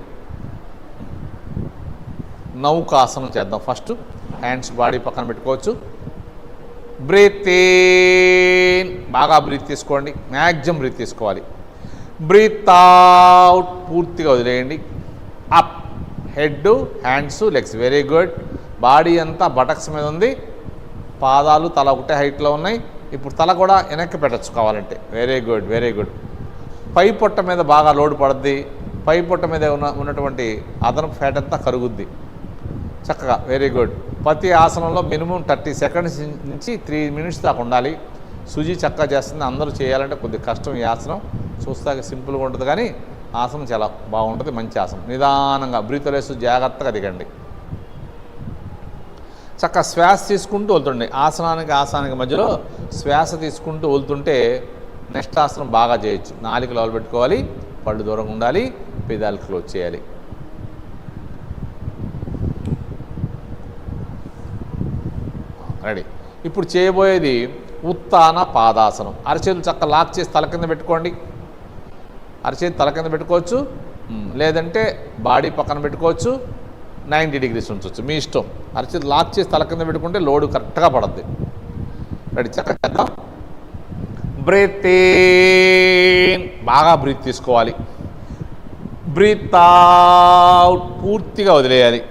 నౌకాసనం చేద్దాం. ఫస్ట్ హ్యాండ్స్ బాడీ పక్కన పెట్టుకోవచ్చు. బ్రీత్ ఇన్, బాగా బ్రీత్ తీసుకోండి. మ్యాక్సిమం బ్రీత్ తీసుకోవాలి. బ్రీత్ అవుట్, పూర్తిగా వదిలేయండి. Up, head, hands, legs. Very good. Body అంతా బటక్స్ మీద ఉంది. పాదాలు తల ఒకటే హైట్లో ఉన్నాయి. ఇప్పుడు తల కూడా వెనక్కి పెట్టచ్చు కావాలంటే. Very good, very good. పై పొట్ట మీద బాగా లోడ్ పడుద్ది. పై పొట్ట మీద ఉన్నటువంటి అదనపు ఫ్యాట్ అంతా కరుగుద్ది చక్కగా. Very good. ప్రతి ఆసనంలో మినిమం 30 సెకండ్స్ నుంచి 3 మినిట్స్ దాకా ఉండాలి. సుజీ చక్కగా చేస్తుంది. అందరూ చేయాలంటే కొద్దిగా కష్టం ఈ ఆసనం. చూస్తాక సింపుల్గా ఉంటుంది కానీ ఆసనం చాలా బాగుంటుంది. మంచి ఆసనం. నిదానంగా బ్రీత్ వేస్తూ జాగ్రత్తగా దిగండి. చక్కగా శ్వాస తీసుకుంటూ వెళ్తుండే. ఆసనానికి మధ్యలో శ్వాస తీసుకుంటూ వెళ్తుంటే నెక్స్ట్ ఆసనం బాగా చేయొచ్చు. నాలుగు లోపల పెట్టుకోవాలి. పళ్ళు దూరంగా ఉండాలి. పెదాలు క్లోజ్ చేయాలి. రెడీ? ఇప్పుడు చేయబోయేది ఉత్తాన పాదాసనం. అరచేతులు చక్కగా లాక్ చేసి తల కింద పెట్టుకోండి. అరచేతి తల కింద పెట్టుకోవచ్చు, లేదంటే బాడీ పక్కన పెట్టుకోవచ్చు. 90 డిగ్రీస్ ఉంచవచ్చు, మీ ఇష్టం. అరచేతి లాక్ చేసి తల కింద పెట్టుకుంటే లోడు కరెక్ట్గా పడుద్ది. రెడీ? చక్కగా చేద్దాం. బ్రీత్ ఇన్, బాగా బ్రీత్ తీసుకోవాలి. బ్రీత్ అవుట్, పూర్తిగా వదిలేయాలి.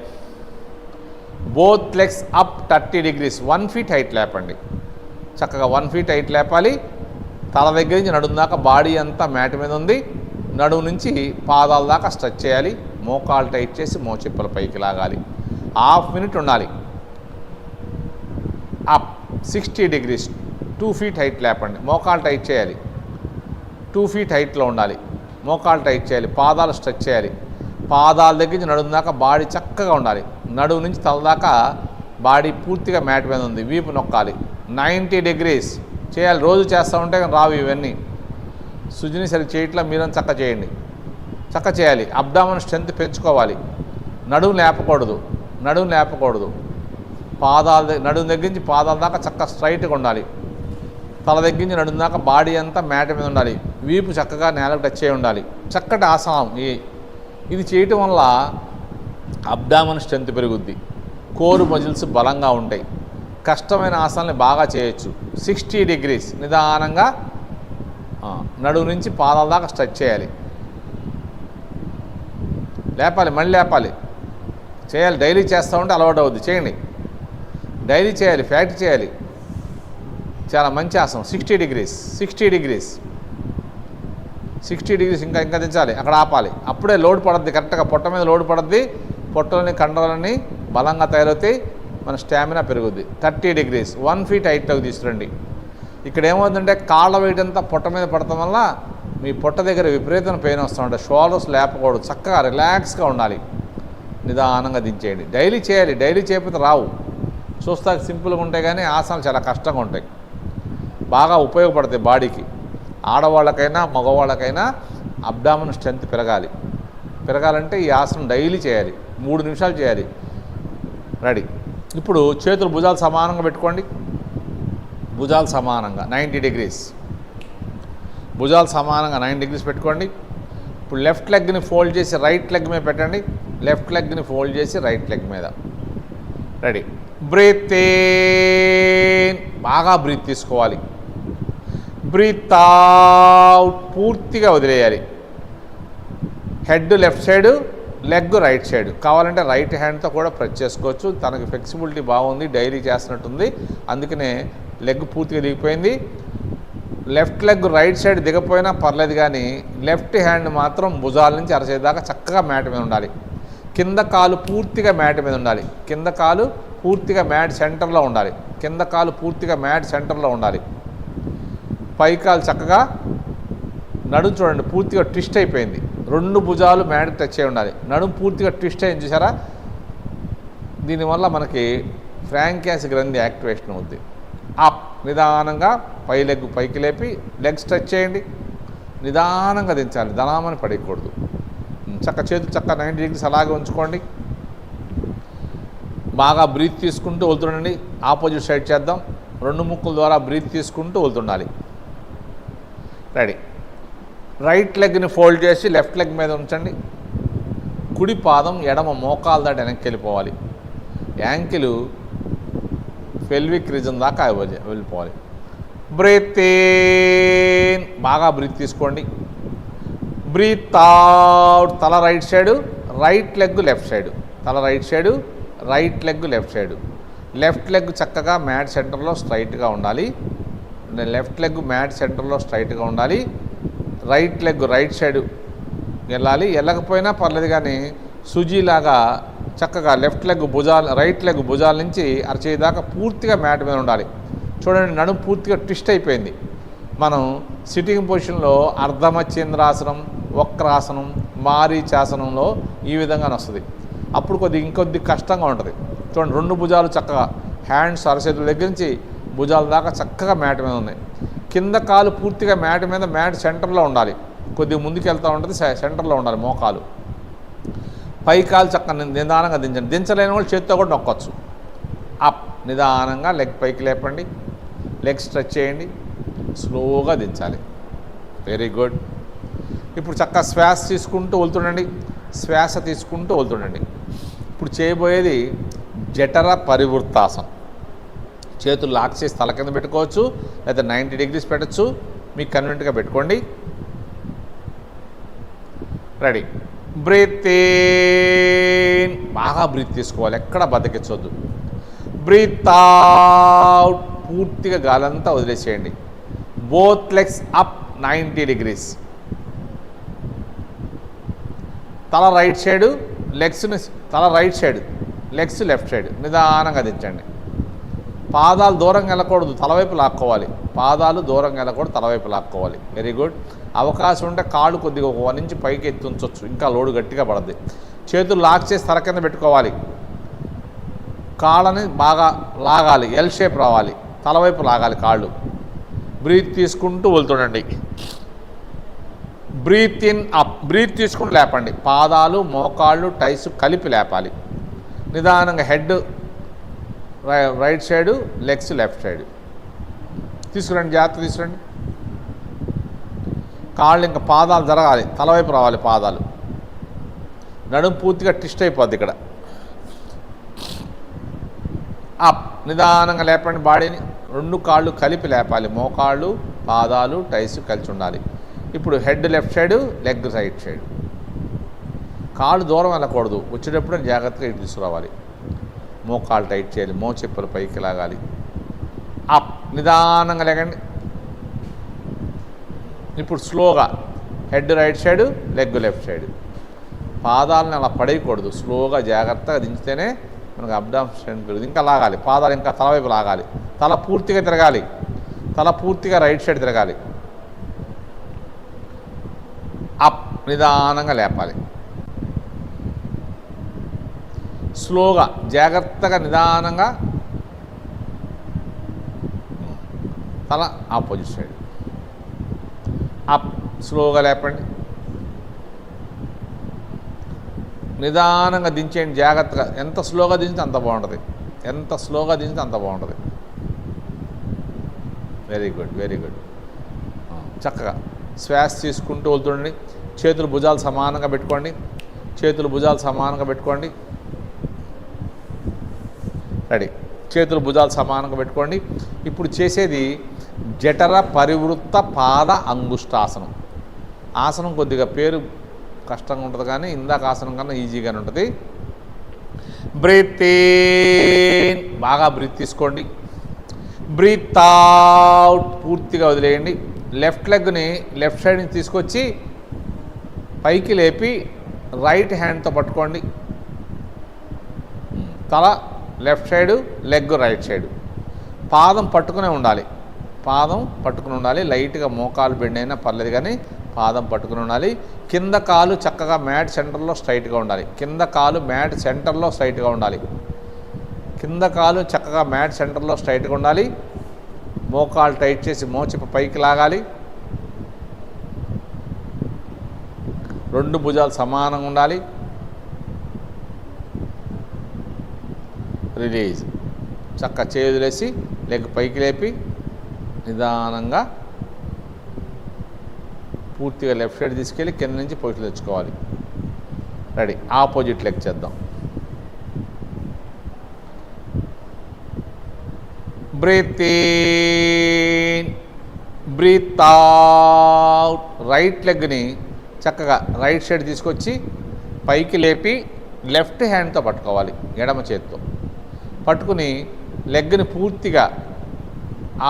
Both legs up 30 degrees, 1 feet height లేపండి. చక్కగా 1 ఫీట్ హైట్ లేపాలి. తల దగ్గర నుంచి నడుము దాకా బాడీ అంతా మ్యాట్ మీద ఉంది. నడుము నుంచి పాదాల దాకా స్ట్రెచ్ చేయాలి. మోకాలు టైట్ చేసి మోచిప్పల పైకి లాగాలి. హాఫ్ మినిట్ ఉండాలి. అప్ 60 డిగ్రీస్, 2 ఫీట్ హైట్ లేపండి. మోకాలు టైట్ చేయాలి. 2 ఫీట్ హైట్లో ఉండాలి. మోకాలు టైట్ చేయాలి. పాదాలు స్ట్రెచ్ చేయాలి. పాదాల దగ్గర నుంచి నడుము దాకా బాడీ చక్కగా ఉండాలి. నడుము నుంచి తల దాకా బాడీ పూర్తిగా మ్యాట్ మీద ఉంది. వీపు నొక్కాలి. 90 డిగ్రీస్ చేయాలి. రోజు చేస్తూ ఉంటే కానీ రావు ఇవన్నీ. సుజిని సరి చేయట్లా, మీరని చక్క చేయండి. చక్క చేయాలి. అబ్డామిన్ స్ట్రెంత్ పెంచుకోవాలి. నడుము లేపకూడదు. నడుము దగ్గర నుంచి పాదాల దాకా చక్కగా స్ట్రైట్గా ఉండాలి. తల దగ్గర నుంచి నడుము దాకా బాడీ అంతా మ్యాట్ మీద ఉండాలి. వీపు చక్కగా నేలకు టచ్ చేయి ఉండాలి. చక్కటి ఆసనం ఇది చేయటం వల్ల అబ్డామిన్ స్ట్రెంత్ పెరుగుద్ది. కోరు మజిల్స్ బలంగా ఉంటాయి. కష్టమైన ఆసనాన్ని బాగా చేయొచ్చు. 60 డిగ్రీస్ నిదానంగా నడుము నుంచి పాదాల దాకా స్ట్రెచ్ చేయాలి. లేపాలి, మళ్ళీ లేపాలి. చేయాలి. డైలీ చేస్తూ ఉంటే అలవాటు అవుద్ది. చేయండి. డైలీ చేయాలి. ఫ్యాక్ట్ చేయాలి. చాలా మంచి ఆసనం. 60 డిగ్రీస్ ఇంకా దించాలి. అక్కడ ఆపాలి. అప్పుడే లోడ్ పడద్ది. కరెక్ట్గా పొట్ట మీద లోడ్ పడద్ది. పొట్టలని కండరాలని బలంగా తయారవుతాయి. మన స్టామినా పెరుగుద్ది. 30 డిగ్రీస్, 1 ఫీట్ హైట్లోకి తీసుకురండి. ఇక్కడ ఏమవుతుందంటే కాళ్ళ వెయిట్ అంతా పొట్ట మీద పడటం వల్ల మీ పొట్ట దగ్గర విపరీతమైన పెయిన్ వస్తూ ఉంటాయి. షోల్డర్స్ లేపకూడదు. చక్కగా రిలాక్స్గా ఉండాలి. నిదానంగా దించేయండి. డైలీ చేయాలి. డైలీ చేయకపోతే రావు. చూస్తాక సింపుల్గా ఉంటాయి కానీ ఆసనాలు చాలా కష్టంగా ఉంటాయి. బాగా ఉపయోగపడతాయి బాడీకి. ఆడవాళ్ళకైనా మగవాళ్ళకైనా అబ్డామిన్ స్ట్రెంత్ పెరగాలంటే ఈ ఆసనం డైలీ చేయాలి. 3 నిమిషాలు చేయాలి. రెడీ? ఇప్పుడు చేతులు భుజాలు సమానంగా పెట్టుకోండి. భుజాలు సమానంగా 90 డిగ్రీస్. భుజాలు సమానంగా 90 డిగ్రీస్ పెట్టుకోండి. ఇప్పుడు లెఫ్ట్ లెగ్ని ఫోల్డ్ చేసి రైట్ లెగ్ మీద పెట్టండి. లెఫ్ట్ లెగ్ని ఫోల్డ్ చేసి రైట్ లెగ్ మీద. రెడీ? బ్రీత్ ఇన్, బాగా బ్రీత్ తీసుకోవాలి. బ్రీత్ అవుట్, పూర్తిగా వదిలేయాలి. Head left side, leg right side. కావాలంటే రైట్ హ్యాండ్తో కూడా ప్రెస్ చేసుకోవచ్చు. తనకి ఫ్లెక్సిబిలిటీ బాగుంది, డైలీ చేస్తున్నట్టుంది. అందుకనే లెగ్ పూర్తిగా దిగిపోయింది. లెఫ్ట్ లెగ్ రైట్ సైడ్ దిగపోయినా పర్లేదు కానీ లెఫ్ట్ హ్యాండ్ మాత్రం భుజాల నుంచి అరచేదాకా చక్కగా మ్యాట్ మీద ఉండాలి. కింద కాలు పూర్తిగా మ్యాట్ మీద ఉండాలి. కింద కాలు పూర్తిగా మ్యాట్ సెంటర్లో ఉండాలి. పై కాలు చక్కగా నడుము చూడండి పూర్తిగా ట్విస్ట్ అయిపోయింది. 2 భుజాలు మ్యాట్ టచ్ అయి ఉండాలి. నడుము పూర్తిగా ట్విస్ట్ అయింది చూసారా? దీనివల్ల మనకి ఫ్రాంకియాస్ గ్రంథి యాక్టివేషన్ అవుద్ది. అప్ నిదానంగా పైకి లేపి లెగ్ స్ట్రెచ్ చేయండి. నిదానంగా దించాలి, దనామని పడేయకూడదు. చేతులు 90 degrees అలాగే ఉంచుకోండి. బాగా బ్రీత్ తీసుకుంటూ వెళ్తుండండి. ఆపోజిట్ సైడ్ చేద్దాం. 2 ముక్కుల ద్వారా బ్రీత్ తీసుకుంటూ వెళ్తుండాలి. రెడీ. రైట్ లెగ్ని ఫోల్డ్ చేసి లెఫ్ట్ లెగ్ మీద ఉంచండి. కుడి పాదం ఎడమ మోకాలు దాటి వెనక్కి వెళ్ళిపోవాలి. యాంకిల్ పెల్విక్ రీజన్ దాకా వెళ్ళిపోవాలి. బ్రీత్ ఇన్, బాగా బ్రీత్ తీసుకోండి. Breath out. తల right side, right leg left side. తల right side, right leg left side. Left leg చక్కగా మ్యాట్ సెంటర్లో స్ట్రైట్గా ఉండాలి. లెఫ్ట్ లెగ్ మ్యాట్ సెంటర్లో స్ట్రైట్గా ఉండాలి. రైట్ లెగ్ రైట్ సైడు వెళ్ళాలి. వెళ్ళకపోయినా పర్లేదు, కానీ సుజీలాగా చక్కగా రైట్ లెగ్ భుజాల నుంచి అరచేయి దాకా పూర్తిగా మ్యాట్ మీద ఉండాలి. చూడండి, నడుము పూర్తిగా ట్విస్ట్ అయిపోయింది. మనం సిట్టింగ్ పొజిషన్లో అర్ధమచ్చేంద్రాసనం, వక్రాసనం, మారీచాసనంలో ఈ విధంగా వస్తుంది. అప్పుడు ఇంకొద్ది కష్టంగా ఉంటుంది. చూడండి, 2 భుజాలు చక్కగా హ్యాండ్స్ అరచేతుల దగ్గర నుంచి భుజాల దాకా చక్కగా మ్యాట్ మీద ఉన్నాయి. కింద కాలు పూర్తిగా మ్యాట్ మీద, మ్యాట్ సెంటర్లో ఉండాలి. కొద్దిగా ముందుకు వెళ్తూ ఉంటుంది, సెంటర్లో ఉండాలి మోకాలు. పై కాలు చక్కగా నిదానంగా దించండి. దించలేని వాళ్ళు చేత్తో కూడా నొక్కొచ్చు. అప్, నిదానంగా లెగ్ పైకి లేపండి. లెగ్ స్ట్రెచ్ చేయండి. స్లోగా దించాలి. Very good. ఇప్పుడు చక్కగా శ్వాస తీసుకుంటూ వెళ్తుండండి. శ్వాస తీసుకుంటూ వెళ్తుండండి. ఇప్పుడు చేయబోయేది జఠర పరివృత్తాసనం. చేతులు లాక్ చేసి తల కింద పెట్టుకోవచ్చు, లేదా 90 degrees పెట్టచ్చు. మీకు కన్వీనియంట్గా పెట్టుకోండి. రెడీ. బ్రీత్ ఇన్, బాగా బ్రీత్ తీసుకోవాలి, ఎక్కడ బతికించవద్దు. బ్రీత్ అవుట్, పూర్తిగా గాలంతా వదిలేసేయండి. Both legs up 90 degrees. తల రైట్ సైడు, తల right side, legs left side. నిదానంగా దించండి. పాదాలు దూరంగా వెళ్ళకూడదు, తలవైపు లాక్కోవాలి. పాదాలు దూరంగా వెళ్ళకూడదు, తలవైపు లాక్కోవాలి. Very good. అవకాశం ఉంటే కాళ్ళు కొద్దిగా 1 inch పైకి ఎత్తి ఉంచవచ్చు, ఇంకా లోడు గట్టిగా పడద్ది. చేతులు లాక్ చేసి తల కింద పెట్టుకోవాలి. కాళ్ళని బాగా లాగాలి, ఎల్ షేప్ రావాలి, తలవైపు లాగాలి కాళ్ళు. బ్రీత్ తీసుకుంటూ వెళ్తుండండి. బ్రీత్ ఇన్ అప్, బ్రీత్ తీసుకుంటూ లేపండి. పాదాలు, మోకాళ్ళు, టైస్ కలిపి లేపాలి. నిదానంగా head right side, legs left side. తీసుకురండి, జాగ్రత్త తీసుకురండి. కాళ్ళు ఇంకా పాదాలు జరగాలి, తలవైపు రావాలి పాదాలు. నడుము పూర్తిగా ట్విస్ట్ అయిపోద్ది ఇక్కడ. అప్, నిదానంగా లేపండి బాడీని. 2 కాళ్ళు కలిపి లేపాలి. మోకాళ్ళు, పాదాలు, టైస్ కలిసి ఉండాలి. ఇప్పుడు head left side, leg right side. కాళ్ళు దూరం వెళ్ళకూడదు, వచ్చేటప్పుడు జాగ్రత్తగా ఇటు తీసుకురావాలి. మోకాళ్ళు టైట్ చేయాలి, చెప్పులు పైకి లాగాలి. అప్, నిదానంగా లేకండి. ఇప్పుడు స్లోగా head right side, leg left side. పాదాలను అలా పడేయకూడదు, స్లోగా జాగ్రత్తగా దించితేనే మనకు అబ్డామినల్ స్ట్రెంత్ పెరుగుతుంది. ఇంకా లాగాలి, పాదాలు ఇంకా తలవైపు లాగాలి. తల పూర్తిగా తిరగాలి, తల పూర్తిగా రైట్ సైడ్ తిరగాలి. అప్, నిదానంగా లేపాలి. స్లోగా జాగ్రత్తగా నిదానంగా తల ఆపోజిట్ సైడ్. అప్, స్లోగా లేపండి. నిదానంగా దించేయండి, జాగ్రత్తగా. ఎంత స్లోగా దించితే అంత బాగుంటుంది, ఎంత స్లోగా దించితే అంత బాగుంటుంది. Very good, very good. చక్కగా శ్వాస తీసుకుంటూ వెళ్తుండండి. చేతులు భుజాలు సమానంగా పెట్టుకోండి. చేతులు భుజాలు సమానంగా పెట్టుకోండి. రెడీ. చేతులు భుజాలు సమానంగా పెట్టుకోండి. ఇప్పుడు చేసేది జఠర పరివృత్త పాద అంగుష్టాసనం. ఆసనం కొద్దిగా పేరు కష్టంగా ఉంటుంది, కానీ ఇందాక ఆసనం కన్నా ఈజీగానే ఉంటుంది. బ్రీత్ ఇన్, బాగా బ్రీత్ తీసుకోండి. బ్రీత్ అవుట్, పూర్తిగా వదిలేయండి. లెఫ్ట్ లెగ్ని లెఫ్ట్ సైడ్ నుంచి తీసుకొచ్చి పైకి లేపి రైట్ హ్యాండ్తో పట్టుకోండి. తల left side, leg right side. పాదం పట్టుకునే ఉండాలి, పాదం పట్టుకుని ఉండాలి. లైట్గా మోకాలు బెండ్ అయినా పర్లేదు, కానీ పాదం పట్టుకుని ఉండాలి. కింద కాలు చక్కగా మ్యాట్ సెంటర్లో స్ట్రైట్గా ఉండాలి. కింద కాలు మ్యాట్ సెంటర్లో స్ట్రైట్గా ఉండాలి. కింద కాలు చక్కగా మ్యాట్ సెంటర్లో స్ట్రైట్గా ఉండాలి. మోకాలు టైట్ చేసి మోచిప్ప పైకి లాగాలి. 2 భుజాలు సమానంగా ఉండాలి. రిలీజ్. చక్క చేతులేసి లెగ్ పైకి లేపి నిదానంగా పూర్తిగా లెఫ్ట్ సైడ్ తీసుకెళ్ళి కింద నుంచి పొజిషన్ తెచ్చుకోవాలి. రెడీ. ఆపోజిట్ లెగ్ చేద్దాం. Breath in, breath out. Right లెగ్ని చక్కగా రైట్ సైడ్ తీసుకొచ్చి పైకి లేపి లెఫ్ట్ హ్యాండ్తో పట్టుకోవాలి. ఎడమ చేతితో పట్టుకుని లెగ్ని పూర్తిగా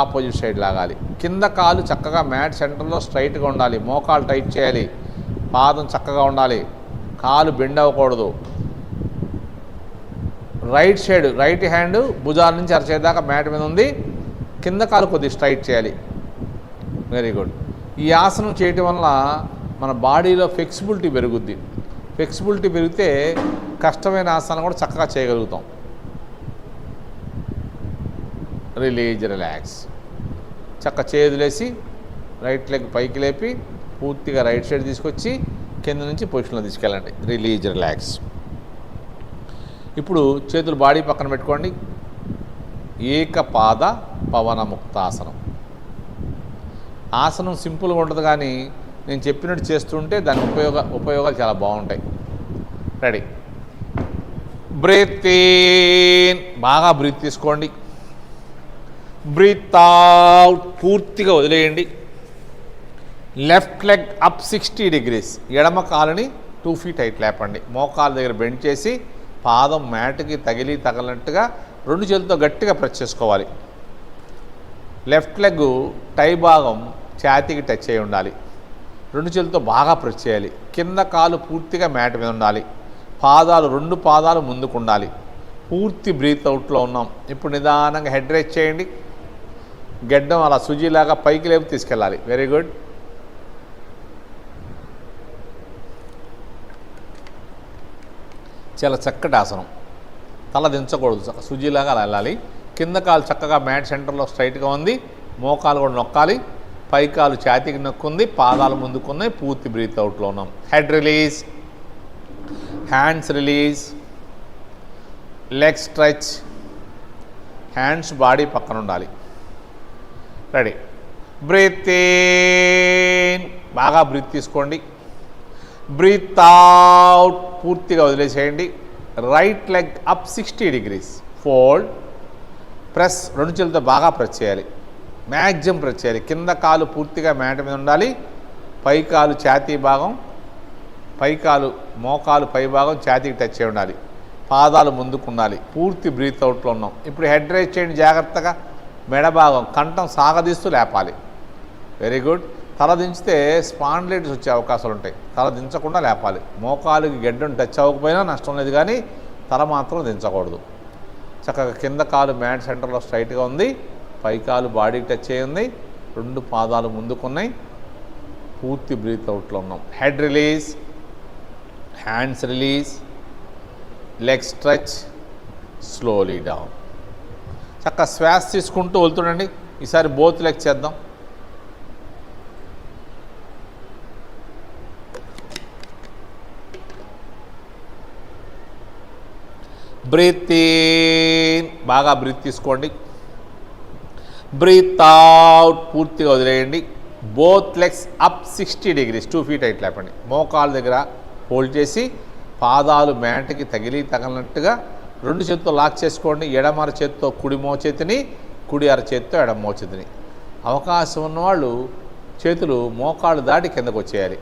ఆపోజిట్ సైడ్ లాగాలి. కింద కాలు చక్కగా మ్యాట్ సెంటర్లో స్ట్రైట్గా ఉండాలి. మోకాలు టైట్ చేయాలి. పాదం చక్కగా ఉండాలి. కాలు బెండ్ అవ్వకూడదు. రైట్ సైడ్ రైట్ హ్యాండ్ భుజాల నుంచి అరచేదాకా మ్యాట్ మీద ఉంది. కింద కాలు కొద్దిగా స్ట్రైట్ చేయాలి. Very good. ఈ ఆసనం చేయటం వల్ల మన బాడీలో ఫ్లెక్సిబిలిటీ పెరుగుద్ది. ఫ్లెక్సిబిలిటీ పెరిగితే కష్టమైన ఆసనాలు కూడా చక్కగా చేయగలుగుతాం. Release, relax. చక్క చేతులేసి రైట్ లెగ్ పైకి లేపి పూర్తిగా రైట్ సైడ్ తీసుకొచ్చి కింద నుంచి పొజిషన్లో తీసుకెళ్ళండి. Release, relax. ఇప్పుడు చేతులు బాడీ పక్కన పెట్టుకోండి. ఏకపాద పవన ముక్తాసనం. ఆసనం సింపుల్గా ఉంటుంది, కానీ నేను చెప్పినట్టు చేస్తుంటే దాని ఉపయోగాలు చాలా బాగుంటాయి. రెడీ. బ్రీత్ ఇన్, బాగా బ్రీత్ తీసుకోండి. బ్రీత్ అవుట్, పూర్తిగా వదిలేయండి. Left leg up 60 degrees. ఎడమ కాలుని 2 feet హైట్ లేపండి. మోకాలు దగ్గర బెండ్ చేసి పాదం మ్యాట్కి తగిలినట్టుగా 2 చేతులతో గట్టిగా ప్రెస్ చేసుకోవాలి. లెఫ్ట్ లెగ్ టై భాగం ఛాతీకి టచ్ అయి ఉండాలి. 2 చేతులతో బాగా ప్రెస్ చేయాలి. కింద కాలు పూర్తిగా మ్యాట్ మీద ఉండాలి. పాదాలు 2 పాదాలు ముందుకు ఉండాలి. పూర్తి బ్రీత్ అవుట్లో ఉన్నాం. ఇప్పుడు నిదానంగా హెడ్ రేస్ చేయండి. గెడ్డం అలా సుజీలాగా పైకి లేపు తీసుకెళ్ళాలి. Very good. చాలా చక్కటి ఆసనం. తల దించకూడదు, సుజీలాగా అలా వెళ్ళాలి. కింద కాలు చక్కగా మ్యాట్ సెంటర్లో స్ట్రైట్గా ఉంది. మోకాలు కూడా నొక్కాలి. పై కాలు ఛాతీకి నొక్కుంది. పాదాలు ముందుకున్నాయి. పూర్తి బ్రీత్ అవుట్లో ఉన్నాం. Head release, hands release, leg stretch. Hands body పక్కన ఉండాలి. రెడీ. బ్రీత్ ఇన్, బాగా బ్రీత్ తీసుకోండి. బ్రీత్ అవుట్, పూర్తిగా వదిలేసేయండి. Right leg up 60 degrees. Fold, press. 2 చేతులతో బాగా ప్రెస్ చేయాలి. మ్యాక్సిమం ప్రెస్ చేయాలి. కింద కాలు పూర్తిగా మ్యాట్ మీద ఉండాలి. పై కాలు ఛాతీ భాగం, పై కాలు మోకాలు పై భాగం ఛాతీకి టచ్ అయి ఉండాలి. పాదాలు ముందుకు ఉండాలి. పూర్తి బ్రీత్ అవుట్లో ఉన్నాం. ఇప్పుడు హెడ్ రైజ్ చేయండి జాగ్రత్తగా. మెడ భాగం కంఠం సాగదీస్తూ లేపాలి. Very good. తల దించితే స్పాండిలైటిస్ వచ్చే అవకాశాలు ఉంటాయి. తల దించకుండా లేపాలి. మోకాలుకి గెడ్డం టచ్ అవ్వకపోయినా నష్టం లేదు, కానీ తల మాత్రం దించకూడదు. చక్కగా కింద కాలు మ్యాట్ సెంటర్లో స్ట్రైట్గా ఉంది. పై కాలు బాడీకి టచ్ అయ్యి ఉంది. 2 పాదాలు ముందుకున్నాయి. పూర్తి బ్రీత్ అవుట్లో ఉన్నాం. Head release, hands release, leg stretch, slowly down. చక్కగా శ్వాస తీసుకుంటూ వెళ్తుండండి. ఈసారి బోత్ లెగ్ చేద్దాం. బ్రీత్ ఇన్, బాగా బ్రీత్ తీసుకోండి. బ్రీత్ అవుట్, పూర్తిగా వదిలేయండి. Both legs up 60 degrees. 2 feet height లేపండి. మోకాళ్ళ దగ్గర హోల్డ్ చేసి పాదాలు మ్యాట్కి తగిలినట్టుగా 2 చేతులతో లాక్ చేసుకోండి. ఎడమ అరచేతితో కుడి మోచేతిని, కుడి అరచేతితో ఎడమ మోచేతిని. అవకాశం ఉన్నవాళ్ళు చేతులు మోకాళ్ళు దాటి కిందకు వచ్చేయాలి.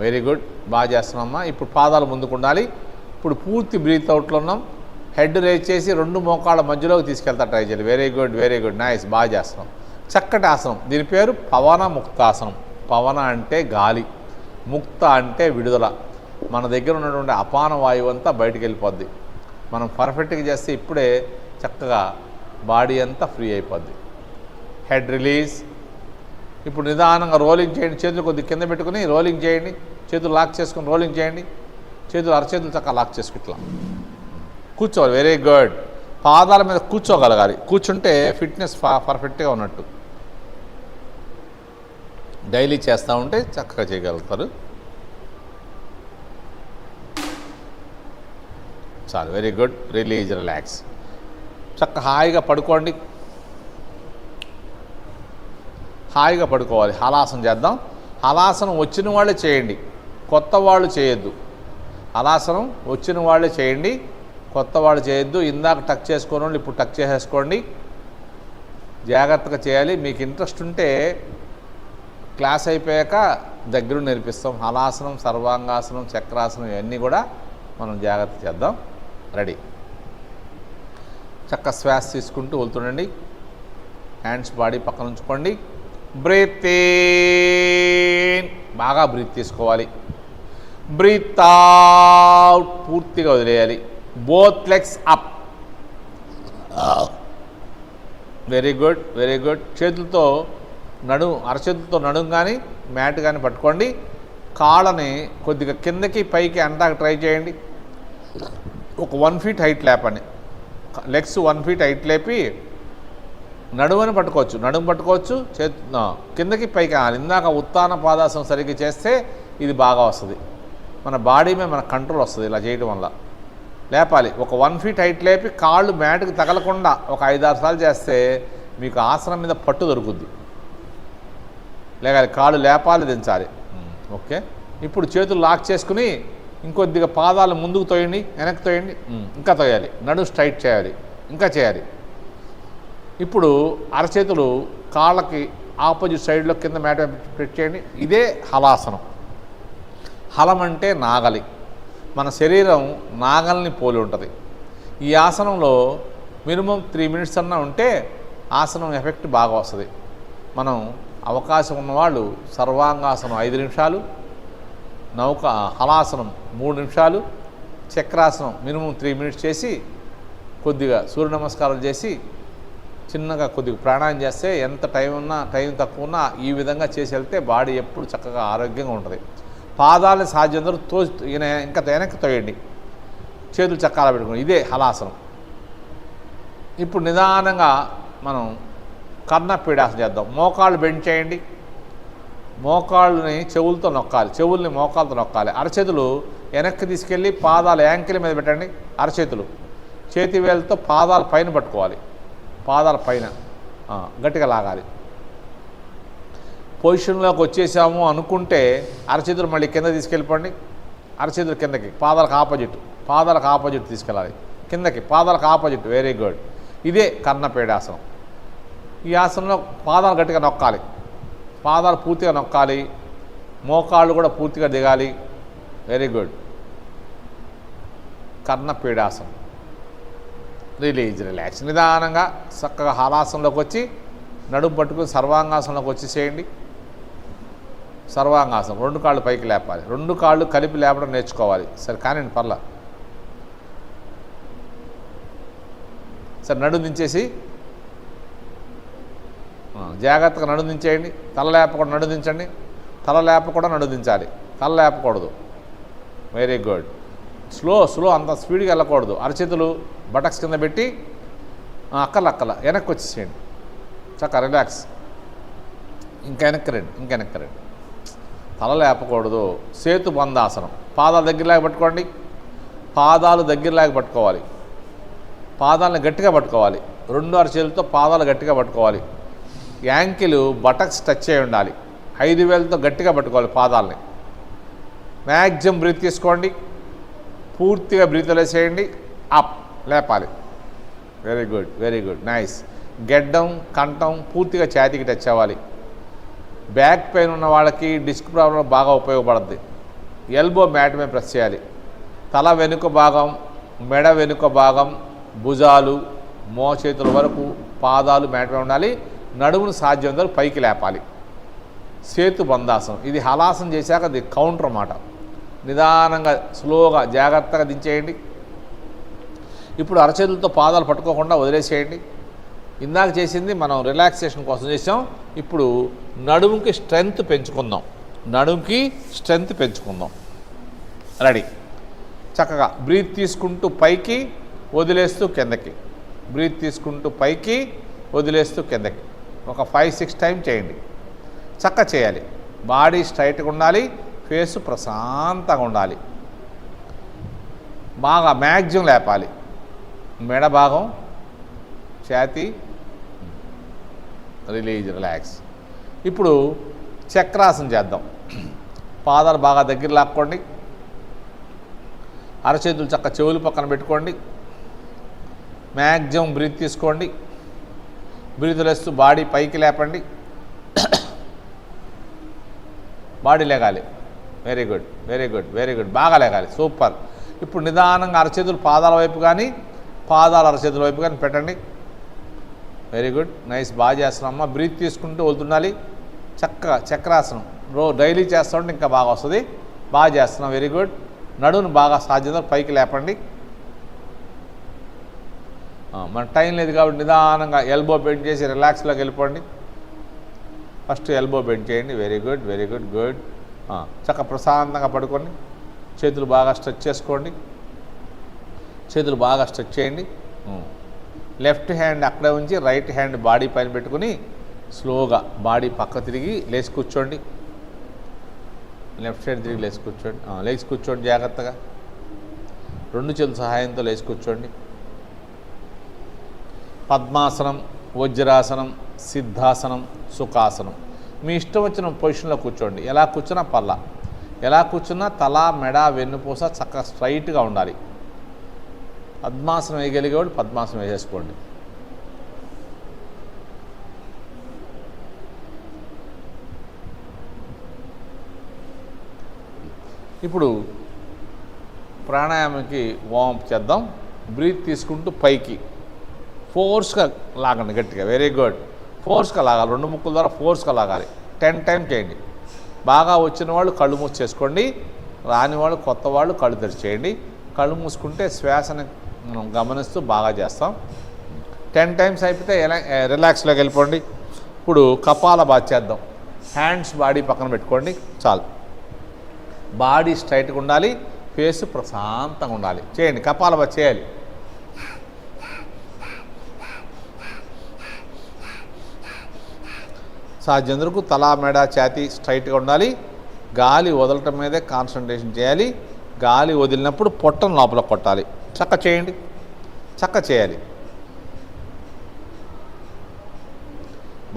వెరీ గుడ్, బాగా చేస్తున్నామమ్మా. ఇప్పుడు పాదాలు ముందుకు ఉండాలి. ఇప్పుడు పూర్తి బ్రీత్ అవుట్లో ఉన్నాం. హెడ్ రేజ్ చేసి 2 మోకాళ్ళ మధ్యలోకి తీసుకెళ్తా ట్రై చేయాలి. Very good, very good, nice, బాగా చేస్తున్నాం. చక్కటి ఆసనం. దీని పేరు పవన ముక్తాసనం. పవన అంటే గాలి, ముక్త అంటే విడుదల. మన దగ్గర ఉన్నటువంటి అపాన వాయువు అంతా బయటికి వెళ్ళిపోద్ది. మనం పర్ఫెక్ట్గా చేస్తే ఇప్పుడే చక్కగా బాడీ అంతా ఫ్రీ అయిపోద్ది. Head release. ఇప్పుడు నిదానంగా రోలింగ్ చేయండి. చేతులు కొద్దిగా కింద పెట్టుకుని రోలింగ్ చేయండి. చేతులు లాక్ చేసుకుని రోలింగ్ చేయండి. చేతులు అరచేతులు చక్కగా లాక్ చేసుకు ఇట్లా కూర్చోవాలి. Very good. పాదాల మీద కూర్చోగలగాలి. కూర్చుంటే ఫిట్నెస్ పర్ఫెక్ట్గా ఉన్నట్టు. డైలీ చేస్తూ ఉంటే చక్కగా చేయగలుగుతారు. చాలు, వెరీ గుడ్. Release, relax. చక్కగా హాయిగా పడుకోండి. హాయిగా పడుకోవాలి. హలాసనం చేద్దాం. హలాసనం వచ్చిన వాళ్ళే చేయండి, కొత్త వాళ్ళు చేయొద్దు. హలాసనం వచ్చిన వాళ్ళే చేయండి, కొత్త వాళ్ళు చేయొద్దు. ఇందాక టక్ చేసుకోని వాళ్ళు ఇప్పుడు టక్ చేసేసుకోండి. జాగ్రత్తగా చేయాలి. మీకు ఇంట్రెస్ట్ ఉంటే క్లాస్ అయిపోయాక దగ్గర నేర్పిస్తాం. హలాసనం, సర్వాంగాసనం, చక్రాసనం ఇవన్నీ కూడా మనం జాగ్రత్త చేద్దాం. రెడీ. చక్క శ్వాస తీసుకుంటూ వెళ్తుండండి. హ్యాండ్స్ బాడీ పక్కన ఉంచుకోండి. బ్రీత్ ఇన్, బాగా బ్రీత్ తీసుకోవాలి. బ్రీత్ అవుట్, పూర్తిగా వదిలేయాలి. Both legs up. Very good, very good. చేతులతో అరచేతులతో నడుం కానీ మ్యాట్ కానీ పట్టుకోండి. కాళ్ళని కొద్దిగా కిందకి పైకి అంటాక ట్రై చేయండి. ఒక 1 feet హైట్ లేపండి. లెగ్స్ 1 feet హైట్ లేపి నడుమని పట్టుకోవచ్చు, నడుము పట్టుకోవచ్చు. కిందకి పైకి ఇందాక ఉత్తాన పాదాసనం సరిగ్గా చేస్తే ఇది బాగా వస్తుంది. మన బాడీ మీద మన కంట్రోల్ వస్తుంది ఇలా చేయడం వల్ల. లేపాలి. ఒక 1 feet హైట్ లేపి కాళ్ళు మ్యాట్కి తగలకుండా ఒక 5-6 సార్లు చేస్తే మీకు ఆసనం మీద పట్టు దొరుకుద్ది. లేకాలి, కాళ్ళు లేపాలి, దించాలి. ఓకే. ఇప్పుడు చేతులు లాక్ చేసుకుని ఇంకొద్దిగా పాదాలు ముందుకు తోయండి, వెనక్కి తోయండి, ఇంకా తోయాలి. నడు స్ట్రైట్ చేయాలి, ఇంకా చేయాలి. ఇప్పుడు అరచేతులు కాళ్ళకి ఆపోజిట్ సైడ్లో కింద మ్యాట్ పెట్టేయండి. ఇదే హలాసనం. హలం అంటే నాగలి. మన శరీరం నాగల్ని పోలి ఉంటుంది. ఈ ఆసనంలో మినిమం 3 minutes అన్నా ఉంటే ఆసనం ఎఫెక్ట్ బాగా వస్తుంది. మనం అవకాశం ఉన్నవాళ్ళు సర్వాంగాసనం 5 నిమిషాలు, హలాసనం 3 నిమిషాలు, చక్రాసనం మినిమం 3 minutes చేసి కొద్దిగా సూర్య నమస్కారాలు చేసి చిన్నగా కొద్దిగా ప్రాణాయామం చేస్తే ఎంత టైం తక్కువ ఉన్నా ఈ విధంగా చేసి వెళ్తే బాడీ ఎప్పుడు చక్కగా ఆరోగ్యంగా ఉంటుంది. పాదాలని సాధ్యంతో ఇంకా వెనక్కి తోయండి. చేతులు చక్కాల పెట్టుకోండి. ఇదే హలాసనం. ఇప్పుడు నిదానంగా మనం కర్ణపీడాసనం చేద్దాం. మోకాళ్ళు బెండ్ చేయండి. మోకాళ్ళని చెవులతో నొక్కాలి, చెవుల్ని మోకాళ్ళతో నొక్కాలి. అరచేతులు వెనక్కి తీసుకెళ్ళి పాదాలు యాంకిల్ మీద పెట్టండి. అరచేతులు చేతి వేలతో పాదాల పైన పట్టుకోవాలి, పాదాల పైన గట్టిగా లాగాలి. పొజిషన్లోకి వచ్చేసాము అనుకుంటే అరచేతులు మళ్ళీ కింద తీసుకెళ్ళిపోండి. అరచేతులు కిందకి, పాదాలకు ఆపోజిట్ తీసుకెళ్ళాలి. కిందకి, పాదాలకు ఆపోజిట్. Very good. ఇదే కర్ణపీడాసనం. ఈ ఆసనంలో పాదాలు గట్టిగా నొక్కాలి, పాదాలు పూర్తిగా నొక్కాలి, మోకాళ్ళు కూడా పూర్తిగా దిగాలి. Very good. కర్ణపీడాసనం. Release, relax. నిదానంగా చక్కగా హలాసనంలోకి వచ్చి నడుము పట్టుకుని సర్వాంగాసనంలోకి వచ్చి చేయండి. సర్వాంగాసనం 2 కాళ్ళు పైకి లేపాలి. 2 కాళ్ళు కలిపి లేపడం నేర్చుకోవాలి. సరే కానివ్వండి, పర్లా. సరే నడుము దించేసి జాగ్రత్తగా నడుము దించేయండి. తల లేపకుండా నడుము దించండి. తల లేపకుండా నడుము దించాలి, తల లేపకూడదు. Very good. స్లో, అంత స్పీడ్గా వెళ్ళకూడదు. అరచేతులు బటక్స్ కింద పెట్టి అక్కల వెనక్కి వచ్చేసేయండి. చక్కగా రిలాక్స్. ఇంకా వెనక్కి రండి. తల లేపకూడదు. సేతు బంధాసనం. పాదాలు దగ్గరలాగా పట్టుకోండి. పాదాలు దగ్గరలాగా పట్టుకోవాలి. పాదాలను గట్టిగా పట్టుకోవాలి. 2 అరచేతులతో పాదాలు గట్టిగా పట్టుకోవాలి. యాంకిల్ బటక్స్ టచ్ అయి ఉండాలి. 5 వేలతో గట్టిగా పట్టుకోవాలి పాదాలని. మ్యాక్సిమం బ్రీత్ తీసుకోండి. పూర్తిగా బ్రీత్ వదిలేసేయండి. అప్, లేపాలి. Very good, very good, nice. గెడ్డం, కంఠం పూర్తిగా ఛాతీకి టచ్ అవ్వాలి. బ్యాక్ పెయిన్ ఉన్న వాళ్ళకి డిస్క్ ప్రాబ్లం బాగా ఉపయోగపడుతుంది. ఎల్బో మ్యాట్ మీద ప్రెస్ చేయాలి. తల వెనుక భాగం, మెడ వెనుక భాగం, భుజాలు, మోచేతుల వరకు పాదాలు మ్యాట్ మీద ఉండాలి. నడుమును సాధ్యంతో పైకి లేపాలి. సేతు బంధాసనం. ఇది హలాసనం చేశాక అది కౌంటర్ అన్నమాట. నిదానంగా స్లోగా జాగ్రత్తగా దించేయండి. ఇప్పుడు అరచేతులతో పాదాలు పట్టుకోకుండా వదిలేసేయండి. ఇందాక చేసింది మనం రిలాక్సేషన్ కోసం చేసాం. ఇప్పుడు నడుముకి స్ట్రెంగ్త్ పెంచుకుందాం. రెడీ. చక్కగా బ్రీత్ తీసుకుంటూ పైకి, వదిలేస్తూ కిందకి. బ్రీత్ తీసుకుంటూ పైకి వదిలేస్తూ కిందకి ఒక 5-6 టైం చేయండి. చక్క చేయాలి. బాడీ స్ట్రైట్గా ఉండాలి, ఫేసు ప్రశాంతంగా ఉండాలి. బాగా మ్యాక్సిమం లేపాలి. మెడ భాగం, ఛాతీ, రిలాక్స్. ఇప్పుడు చక్రాసనం చేద్దాం. పాదాలు బాగా దగ్గర లాక్కోండి. అరచేతులు చక్క చెవులు పక్కన పెట్టుకోండి. మ్యాక్సిమం బ్రీత్ తీసుకోండి. బ్రీత్ వదిలేస్తూ బాడీ పైకి లేపండి. బాడీ లేగాలి. Very good, very good, very good. బాగా లేగాలి. సూపర్. ఇప్పుడు నిదానంగా అరచేతులు పాదాల వైపు కానీ పాదాలు అరచేతుల వైపు కానీ పెట్టండి. Very good, nice. బాగా చేస్తున్నామ్మా. బ్రీత్ తీసుకుంటూ వదులుతుండాలి. చక్కగా చక్రాసనం డైలీ చేస్తూ ఉంటే ఇంకా బాగా వస్తుంది. బాగా చేస్తున్నాం. Very good. నడువును బాగా సాధ్యత పైకి లేపండి. మన టైం లేదు కాబట్టి నిదానంగా ఎల్బో బెండ్ చేసి రిలాక్స్లోకి వెళ్ళిపోండి. ఫస్ట్ ఎల్బో బెండ్ చేయండి. Very good, very good, good. చక్కగా ప్రశాంతంగా పడుకోండి. చేతులు బాగా స్ట్రెచ్ చేసుకోండి. చేతులు బాగా స్ట్రెచ్ చేయండి. లెఫ్ట్ హ్యాండ్ అక్కడే ఉంచి రైట్ హ్యాండ్ బాడీ పైన పెట్టుకుని స్లోగా బాడీ పక్క తిరిగి లేచి కూర్చోండి. లెఫ్ట్ సైడ్ తిరిగి లేచి కూర్చోండి. లేచి కూర్చోండి జాగ్రత్తగా. 2 చేతుల సహాయంతో లేచి కూర్చోండి. పద్మాసనం, వజ్రాసనం, సిద్ధాసనం, సుఖాసనం. మీ ఇష్టం వచ్చిన పొజిషన్లో కూర్చోండి. ఎలా కూర్చున్నా పర్లా. ఎలా కూర్చున్నా తల, మెడ, వెన్నుపూస చక్కగా స్ట్రైట్గా ఉండాలి. పద్మాసనం వేయగలిగేవాడు పద్మాసనం వేసేసుకోండి. ఇప్పుడు ప్రాణాయామంకి వార్మప్ చేద్దాం. బ్రీత్ తీసుకుంటూ పైకి ఫోర్స్గా లాగండి గట్టిగా. Very good. ఫోర్స్గా లాగాలి. 2 ముక్కుల ద్వారా ఫోర్స్గా లాగాలి. 10 టైం చేయండి. బాగా వచ్చిన వాళ్ళు కళ్ళు మూసి చేసుకోండి. రాని వాళ్ళు కొత్త వాళ్ళు కళ్ళు తెరిచేయండి. కళ్ళు మూసుకుంటే శ్వాసని మనం గమనిస్తూ బాగా చేస్తాం. 10 టైమ్స్ అయిపోతే రిలాక్స్లోకి వెళ్ళిపోండి. ఇప్పుడు కపాలభాతి చేద్దాం. హ్యాండ్స్ బాడీ పక్కన పెట్టుకోండి. చాలు. బాడీ స్ట్రైట్గా ఉండాలి, ఫేస్ ప్రశాంతంగా ఉండాలి. చేయండి. కపాలభాతి చేయాలి. సాధ్యందరకు తల, మెడ, ఛాతీ స్ట్రైట్గా ఉండాలి. గాలి వదలటం మీదే కాన్సన్ట్రేషన్ చేయాలి. గాలి వదిలినప్పుడు పొట్టను లోపల కొట్టాలి. చక్క చేయండి. చక్క చేయాలి.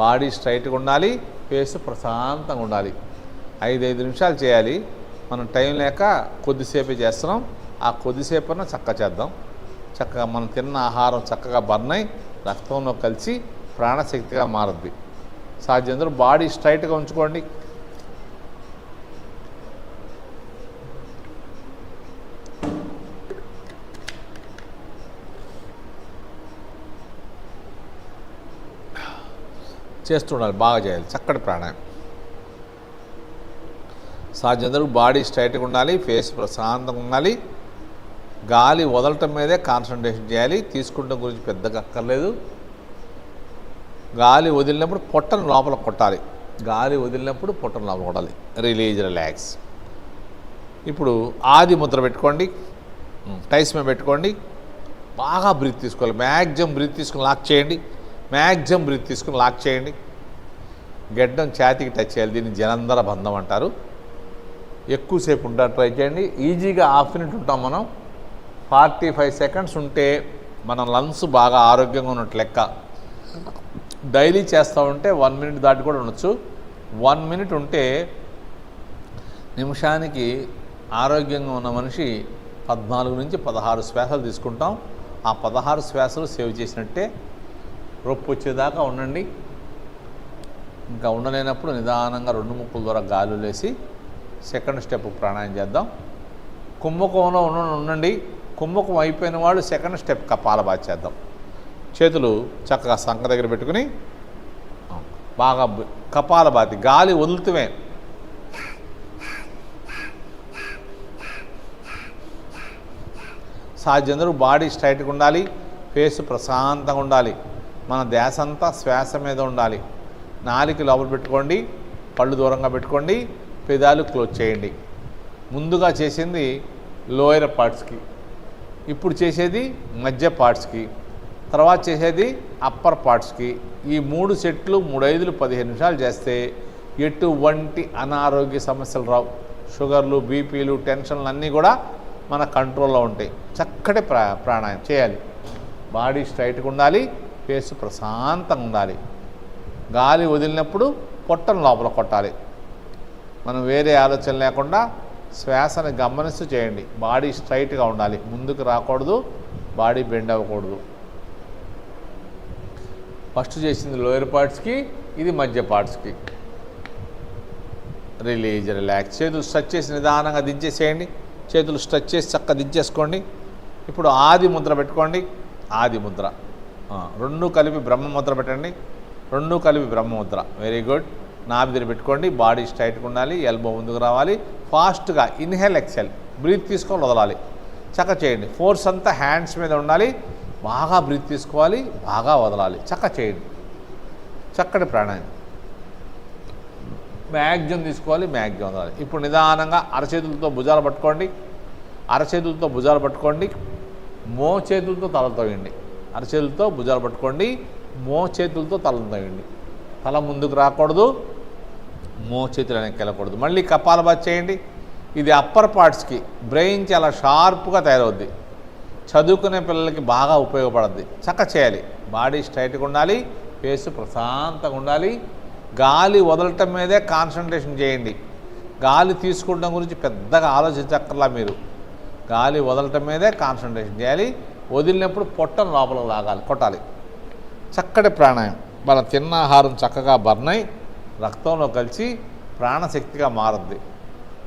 బాడీ స్ట్రైట్గా ఉండాలి, ఫేస్ ప్రశాంతంగా ఉండాలి. 5 నిమిషాలు చేయాలి. మనం టైం లేక కొద్దిసేపే చేస్తున్నాం. ఆ కొద్దిసేపన్నా చక్క చేద్దాం. చక్కగా మనం తిన్న ఆహారం చక్కగా బర్న్ అయి రక్తంలో కలిసి ప్రాణశక్తిగా మారుద్ది. సాధ్యంతో బాడీ స్ట్రైట్గా ఉంచుకోండి. చేస్తుండాలి. బాగా చేయాలి. చక్కటి ప్రాణాయామం. సాధ్యంతో బాడీ స్ట్రైట్గా ఉండాలి, ఫేస్ ప్రశాంతంగా ఉండాలి. గాలి వదలటం మీదే కాన్సన్ట్రేషన్ చేయాలి. తీసుకుంటాం గురించి పెద్దగా అక్కర్లేదు. గాలి వదిలినప్పుడు పొట్టను లోపల కొట్టాలి. గాలి వదిలినప్పుడు పొట్టను లోపల కొట్టాలి. రిలాక్స్. ఇప్పుడు ఆది ముద్ర పెట్టుకోండి. టైస్ మీద పెట్టుకోండి. బాగా బ్రీత్ తీసుకోవాలి. మ్యాక్సిమం బ్రీత్ తీసుకుని లాక్ చేయండి. మ్యాక్సిమం బ్రీత్ తీసుకుని లాక్ చేయండి. గడ్డం ఛాతీకి టచ్ చేయాలి. దీన్ని జలంధర బంధం అంటారు. ఎక్కువసేపు ఉంటారు. ట్రై చేయండి. ఈజీగా హాఫ్ మినిట్ ఉంటాం మనం. 45 సెకండ్స్ ఉంటే మన లంగ్స్ బాగా ఆరోగ్యంగా ఉన్నట్టు లెక్క. డైలీ చేస్తూ ఉంటే 1 మినిట్ దాటి కూడా ఉండొచ్చు. 1 మినిట్ ఉంటే నిమిషానికి ఆరోగ్యంగా ఉన్న మనిషి 14 నుంచి 16 శ్వాసలు తీసుకుంటాం. ఆ 16 శ్వాసలు సేవ్ చేసినట్టే. రొప్పు వచ్చేదాకా ఉండండి. ఇంకా ఉండలేనప్పుడు నిదానంగా 2 ముక్కుల ద్వారా గాలి లేసి సెకండ్ స్టెప్ ప్రాణాయామం చేద్దాం. కుంభకంలో ఉండండి. కుంభకం అయిపోయిన వాళ్ళు సెకండ్ స్టెప్ కపాలభాతి చేద్దాం. చేతులు చక్కగా సంక దగ్గర పెట్టుకుని బాగా కపాలభాతి గాలి వదులుతూనే సాధ్యందరూ బాడీ స్ట్రైట్గా ఉండాలి, ఫేస్ ప్రశాంతంగా ఉండాలి. మన ధ్యాస అంతా శ్వాస మీద ఉండాలి. నాలిక లోపల పెట్టుకోండి, పళ్ళు దూరంగా పెట్టుకోండి, పెదాలు క్లోజ్ చేయండి. ముందుగా చేసింది లోయర్ పార్ట్స్కి, ఇప్పుడు చేసేది మధ్య పార్ట్స్కి. తర్వాత చేసేది అప్పర్ పార్ట్స్కి. ఈ 3 సెట్లు 3 5లు 15 నిమిషాలు చేస్తే ఎటువంటి అనారోగ్య సమస్యలు రావు. షుగర్లు, బీపీలు, టెన్షన్లు అన్నీ కూడా మన కంట్రోల్లో ఉంటాయి. చక్కటి ప్రాణాయామం చేయాలి. బాడీ స్ట్రైట్గా ఉండాలి, ఫేస్ ప్రశాంతంగా ఉండాలి. గాలి వదిలినప్పుడు పొట్టను లోపల కొట్టాలి. మనం వేరే ఆలోచన లేకుండా శ్వాసని గమనిస్తూ చేయండి. బాడీ స్ట్రైట్గా ఉండాలి, ముందుకు రాకూడదు, బాడీ బెండ్ అవ్వకూడదు. ఫస్ట్ చేసింది లోయర్ పార్ట్స్కి, ఇది మధ్య పార్ట్స్కి. Release, relax. చేతులు స్ట్రెచ్ చేసి నిదానంగా దించేసేయండి. చేతులు స్ట్రెచ్ చేసి చక్కగా దించేసుకోండి. ఇప్పుడు ఆది ముద్ర పెట్టుకోండి. ఆది ముద్ర 2 కలిపి బ్రహ్మముద్ర పెట్టండి. 2 కలిపి బ్రహ్మముద్ర. Very good. నాభిదిని పెట్టుకోండి. బాడీ స్ట్రైట్గా ఉండాలి, ఎల్బో ముందుకు రావాలి. ఫాస్ట్గా ఇన్హేల్, ఎక్సెల్. బ్రీత్ తీసుకొని వదలాలి. చక్కగా చేయండి. ఫోర్స్ అంతా హ్యాండ్స్ మీద ఉండాలి. బాగా బ్రీత్ తీసుకోవాలి, బాగా వదలాలి. చక్కగా చేయండి. చక్కటి ప్రాణాయామం. మ్యాక్సిమం తీసుకోవాలి, మ్యాక్సిమం వదలాలి. ఇప్పుడు నిదానంగా అరచేతులతో భుజాలు పట్టుకోండి. అరచేతులతో భుజాలు పట్టుకోండి. మోచేతులతో తలతో వేయండి. అరచేతులతో భుజాలు పట్టుకోండి, మోచేతులతో తలను తోయండి. తల ముందుకు రాకూడదు, మోచేతులు వెనక్కి వెళ్ళకూడదు. మళ్ళీ కపాలభాతి చేయండి. ఇది అప్పర్ పార్ట్స్కి. బ్రెయిన్ చాలా షార్ప్గా తయారవుద్ది. చదువుకునే పిల్లలకి బాగా ఉపయోగపడుద్ది. చక్కగా చేయాలి. బాడీ స్ట్రైట్గా ఉండాలి, ఫేస్ ప్రశాంతంగా ఉండాలి. గాలి వదలటం మీదే కాన్సన్ట్రేషన్ చేయండి. గాలి తీసుకోవడం గురించి పెద్దగా ఆలోచించక్కర్లా. మీరు గాలి వదలటం మీదే కాన్సన్ట్రేషన్ చేయాలి. వదిలినప్పుడు పొట్టను లోపలికి లాగాలి, కొట్టాలి. చక్కటి ప్రాణాయామం. మనం తిన్న ఆహారం చక్కగా బర్న్ అయి రక్తంలో కలిసి ప్రాణశక్తిగా మారుద్ది.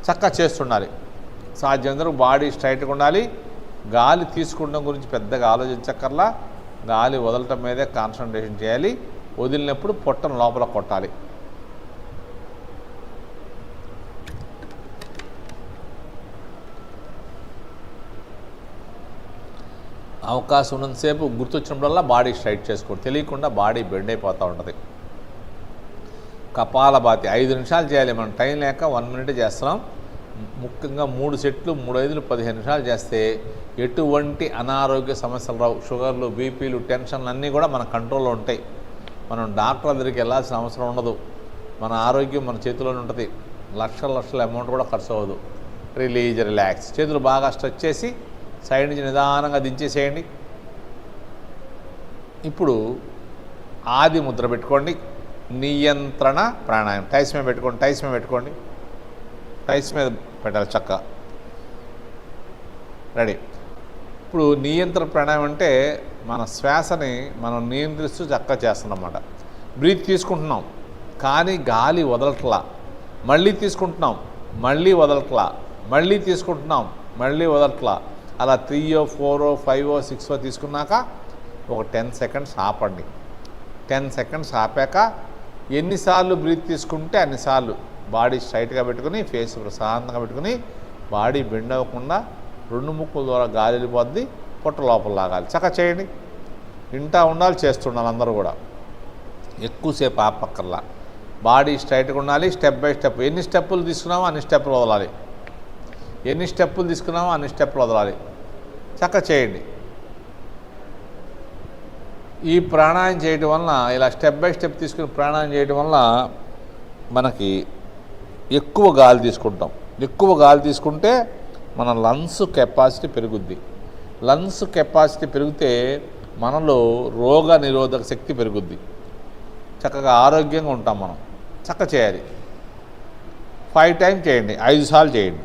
చక్కగా చేస్తుండాలి. సాధ్యమంతరకు బాడీ స్ట్రైట్గా ఉండాలి. గాలి తీసుకోవడం గురించి పెద్దగా ఆలోచించక్కర్లా. గాలి వదలటం మీదే కాన్సన్ట్రేషన్ చేయాలి. వదిలినప్పుడు పొట్టను లోపల కొట్టాలి. అవకాశం ఉన్నంతసేపు గుర్తొచ్చినప్పుడల్లా బాడీ స్ట్రైట్ చేసుకోండి. తెలియకుండా బాడీ బెండ్ అయిపోతూ ఉంటుంది. కపాలభాతి 5 నిమిషాలు చేయాలి. మనం టైం లేక 1 మినిట్ చేస్తున్నాం. ముఖ్యంగా 3 సెట్లు 3 5లు 15 నిమిషాలు చేస్తే ఎటువంటి అనారోగ్య సమస్యలు రావు. షుగర్లు, బీపీలు, టెన్షన్లు అన్నీ కూడా మన కంట్రోల్లో ఉంటాయి. మనం డాక్టర్ దగ్గరికి వెళ్ళాల్సిన అవసరం ఉండదు. మన ఆరోగ్యం మన చేతిలోనే ఉంటుంది. లక్షల అమౌంట్ కూడా ఖర్చు అవ్వదు. Release, relax. చేతులు బాగా స్ట్రెచ్ చేసి సైడ్ నుంచి నిదానంగా దించేసేయండి. ఇప్పుడు ఆది ముద్ర పెట్టుకోండి. నియంత్రణ ప్రాణాయామం. టైస్ మీద పెట్టుకోండి. టైస్ మీద పెట్టుకోండి. టైస్ మీద పెట్టాలి చక్కగా. రెడీ. ఇప్పుడు నియంత్రణ ప్రాణాయామం అంటే మన శ్వాసని మనం నియంత్రిస్తూ చక్కగా చేస్తున్నమాట. బ్రీత్ తీసుకుంటున్నాం కానీ గాలి వదలట్లా. మళ్ళీ తీసుకుంటున్నాం, మళ్ళీ వదలట్లా. మళ్ళీ తీసుకుంటున్నాం, మళ్ళీ వదలట్లా. అలా 3 4 5 6 తీసుకున్నాక ఒక 10 సెకండ్స్ ఆపండి. 10 సెకండ్స్ ఆపాక ఎన్నిసార్లు బ్రీత్ తీసుకుంటే అన్నిసార్లు బాడీ స్ట్రైట్గా పెట్టుకుని, ఫేస్ ప్రశాంతంగా పెట్టుకుని, బాడీ బెండ్ అవ్వకుండా 2 ముక్కుల ద్వారా గాలి వెళ్ళిపోద్ది. పొట్ట లోపల లాగాలి. చక్కగా చేయండి. ఇంటా ఉండాలి, చేస్తుండాలి అందరూ కూడా. ఎక్కువసేపు ఆపక్కర్లా. బాడీ స్ట్రైట్గా ఉండాలి. Step by step. ఎన్ని స్టెప్పులు తీసుకున్నామో అన్ని స్టెప్పులు వదలాలి. ఎన్ని స్టెప్పులు తీసుకున్నామో అన్ని స్టెప్పులు వదలాలి. చక్కగా చేయండి. ఈ ప్రాణాయామం చేయడం వలన, ఇలా స్టెప్ బై స్టెప్ తీసుకుని ప్రాణాయామం చేయడం వలన మనకి ఎక్కువ గాలి తీసుకుంటాం. ఎక్కువ గాలి తీసుకుంటే మన లంగ్స్ కెపాసిటీ పెరుగుద్ది. లంగ్స్ కెపాసిటీ పెరిగితే మనలో రోగ నిరోధక శక్తి పెరుగుద్ది. చక్కగా ఆరోగ్యంగా ఉంటాం మనం. చక్కగా చేయాలి. 5 టైమ్స్ చేయండి. 5 సార్లు చేయండి.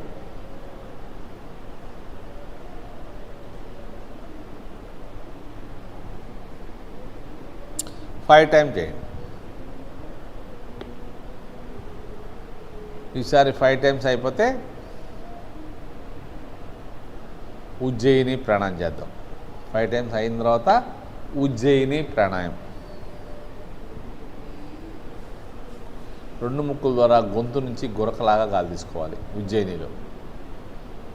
ఫైవ్ టైమ్స్ చేయండి. ఈసారి 5 టైమ్స్ అయిపోతే ఉజ్జయిని ప్రాణాయామం చేద్దాం. 5 టైమ్స్ అయిన తర్వాత ఉజ్జయిని ప్రాణాయామం. 2 ముక్కుల ద్వారా గొంతు నుంచి గురకలాగా గాలి తీసుకోవాలి. ఉజ్జయినిలో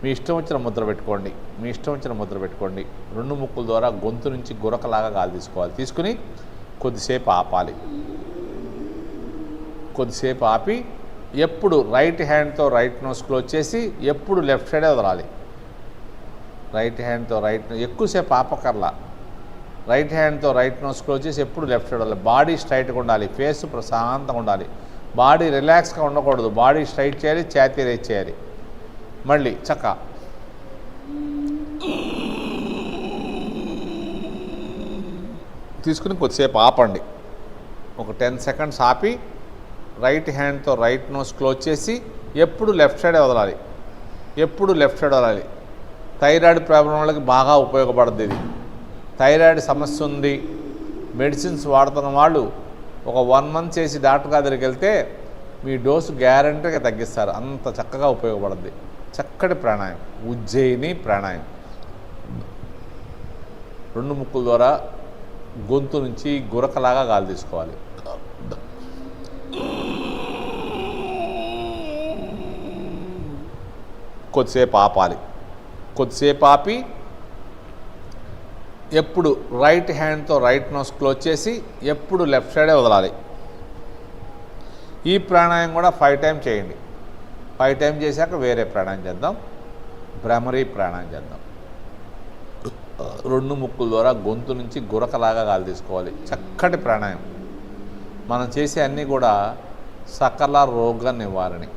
మీ ఇష్టం వచ్చిన ముద్ర పెట్టుకోండి. మీ ఇష్టం వచ్చిన ముద్ర పెట్టుకోండి. 2 ముక్కుల ద్వారా గొంతు నుంచి గురకలాగా గాలి తీసుకోవాలి. తీసుకుని కొద్దిసేపు ఆపాలి. కొద్దిసేపు ఆపి ఎప్పుడు రైట్ హ్యాండ్తో రైట్ నోస్ క్లోజ్ చేసి ఎప్పుడు లెఫ్ట్ సైడే వదలాలి. రైట్ హ్యాండ్తో రైట్, ఎక్కువసేపు ఆపకర్లా. రైట్ హ్యాండ్తో రైట్ నోస్ క్లోజ్ చేసి ఎప్పుడు లెఫ్ట్ సైడ్ వదలాలి. బాడీ స్ట్రైట్గా ఉండాలి, ఫేస్ ప్రశాంతంగా ఉండాలి, బాడీ రిలాక్స్గా ఉండకూడదు, బాడీ స్ట్రైట్ చేయాలి, ఛాతీ రేజ్ చేయాలి. మళ్ళీ చక్క తీసుకుని కొద్దిసేపు ఆపండి. ఒక 10 సెకండ్స్ ఆపి రైట్ హ్యాండ్తో రైట్ నోస్ క్లోజ్ చేసి ఎప్పుడు లెఫ్ట్ సైడే వదలాలి, ఎప్పుడు లెఫ్ట్ సైడ్ వదలాలి. థైరాయిడ్ ప్రాబ్లం వాళ్ళకి బాగా ఉపయోగపడుతుంది ఇది. థైరాయిడ్ సమస్య ఉంది, మెడిసిన్స్ వాడుతున్న వాళ్ళు ఒక 1 మంత్ చేసి డాక్టర్ గారి దగ్గరికి వెళ్తే మీ డోసు గ్యారంటీగా తగ్గిస్తారు. అంత చక్కగా ఉపయోగపడుద్ది. చక్కటి ప్రాణాయామం, ఉజ్జయిని ప్రాణాయామం. 2 ముక్కుల ద్వారా గొంతు నుంచి గురకలాగా గాలి తీసుకోవాలి. కొద్దిసేపు ఆపాలి. కొద్దిసేపు ఆపి ఎప్పుడు రైట్ హ్యాండ్తో రైట్ నోస్ క్లోజ్ చేసి ఎప్పుడు లెఫ్ట్ సైడే వదలాలి. ఈ ప్రాణాయామం కూడా 5 టైమ్స్ చేయండి. 5 టైమ్స్ చేశాక వేరే ప్రాణాయామం చేద్దాం, భ్రమరీ ప్రాణాయామం చేద్దాం. 2 ముక్కుల ద్వారా గొంతు నుంచి గురకలాగా గాలి తీసుకోవాలి. చక్కటి ప్రాణాయామం. మనం చేసే అన్నీ కూడా సకల రోగ నివారణి.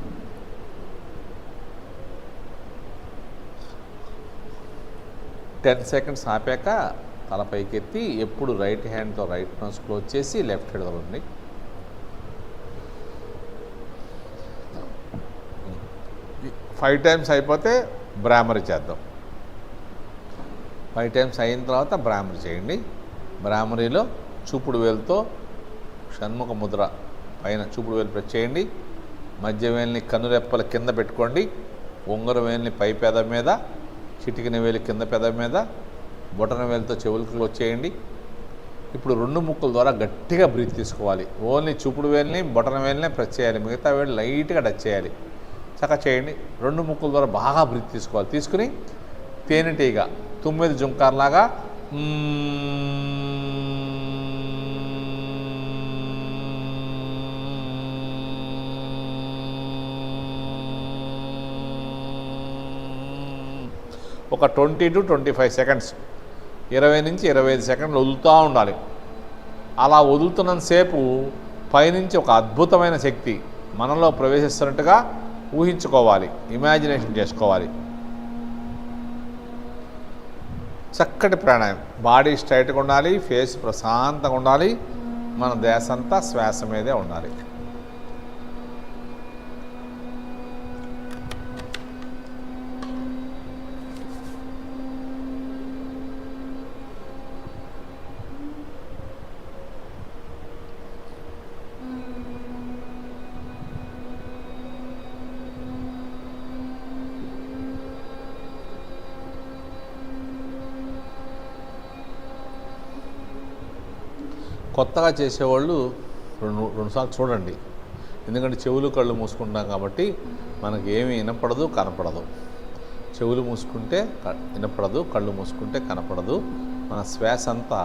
టెన్ సెకండ్స్ ఆపాక తల పైకెత్తి ఎప్పుడు రైట్ హ్యాండ్తో రైట్ నోస్ క్లోజ్ చేసి లెఫ్ట్ హ్యాండ్ వదలండి. ఫైవ్ టైమ్స్ అయిపోతే భ్రామరి చేద్దాం. 5 టైమ్స్ అయిన తర్వాత భ్రామరి చేయండి. భ్రామరిలో చూపుడు వేలుతో షణ్ముఖ ముద్ర పైన చూపుడు వేలు ప్రెస్ చేయండి. మధ్య వేలిని కన్నురెప్పల కింద పెట్టుకోండి. ఉంగరం వేలిని పై పెదవి మీద, చిటికిన వేలి కింద పెదవి మీద, బొటన వేలితో చెవులకు క్లోజ్ చేయండి. ఇప్పుడు 2 ముక్కుల ద్వారా గట్టిగా బ్రీత్ తీసుకోవాలి. ఓన్లీ చూపుడు వేలిని బొటన వేలినే ప్రెస్ చేయాలి, మిగతా వేలు లైట్గా టచ్ చేయాలి. చక్కగా చేయండి. 2 ముక్కుల ద్వారా బాగా బ్రీత్ తీసుకోవాలి. తీసుకుని తేనెటీగా 9 జుంకార్లాగా ఒక 20 to 25 సెకండ్స్, 20 నుంచి 25 సెకండ్లు వదులుతూ ఉండాలి. అలా వదులుతున్నంతసేపు పైనుంచి ఒక అద్భుతమైన శక్తి మనలో ప్రవేశిస్తున్నట్టుగా ఊహించుకోవాలి, ఇమాజినేషన్ చేసుకోవాలి. చక్కటి ప్రాణాయామం. బాడీ స్ట్రైట్గా ఉండాలి, ఫేస్ ప్రశాంతంగా ఉండాలి, మన ధ్యాస అంతా శ్వాస మీదే ఉండాలి. కొత్తగా చేసేవాళ్ళు రెండు సార్లు చూడండి. ఎందుకంటే చెవులు కళ్ళు మూసుకుంటాం కాబట్టి మనకి ఏమీ వినపడదు, కనపడదు. చెవులు మూసుకుంటే వినపడదు, కళ్ళు మూసుకుంటే కనపడదు. మన శ్వాస అంతా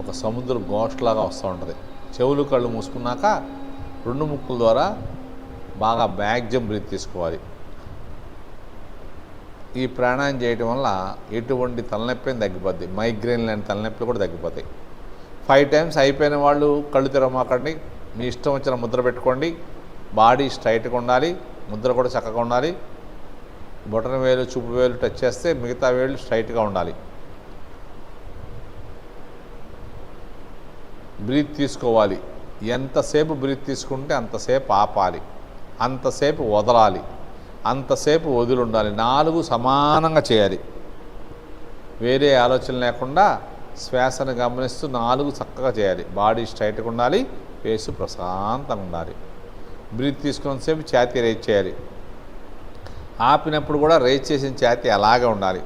ఒక సముద్ర ఘోషలాగా వస్తూ ఉంటుంది. చెవులు కళ్ళు మూసుకున్నాక 2 ముక్కుల ద్వారా బాగా మ్యాక్సిమం బ్రీత్ తీసుకోవాలి. ఈ ప్రాణాయామం చేయడం వల్ల ఎటువంటి తలనొప్పి తగ్గిపోద్ది, మైగ్రేన్ లాంటి తలనొప్పులు కూడా తగ్గిపోతాయి. 5 టైమ్స్ అయిపోయిన వాళ్ళు కళ్ళు తెరవమాకండి, మీ ఇష్టం వచ్చిన ముద్ర పెట్టుకోండి. బాడీ స్ట్రైట్గా ఉండాలి, ముద్ర కూడా చక్కగా ఉండాలి. బొటన వేలు చూపు వేలు టచ్ చేస్తే మిగతా వేళ్ళు స్ట్రైట్గా ఉండాలి. బ్రీత్ తీసుకోవాలి. ఎంతసేపు బ్రీత్ తీసుకుంటే అంతసేపు ఆపాలి, అంతసేపు వదలాలి, అంతసేపు వదిలి ఉండాలి. 4 సమానంగా చేయాలి. వేరే ఆలోచన లేకుండా శ్వాసను గమనిస్తూ 4 చక్కగా చేయాలి. బాడీ స్ట్రైట్గా ఉండాలి, ఫేసు ప్రశాంతంగా ఉండాలి. బ్రీత్ తీసుకున్నంతసేపు ఛాతీ రేజ్ చేయాలి. ఆపినప్పుడు కూడా రేజ్ చేసిన ఛాతీ అలాగే ఉండాలి.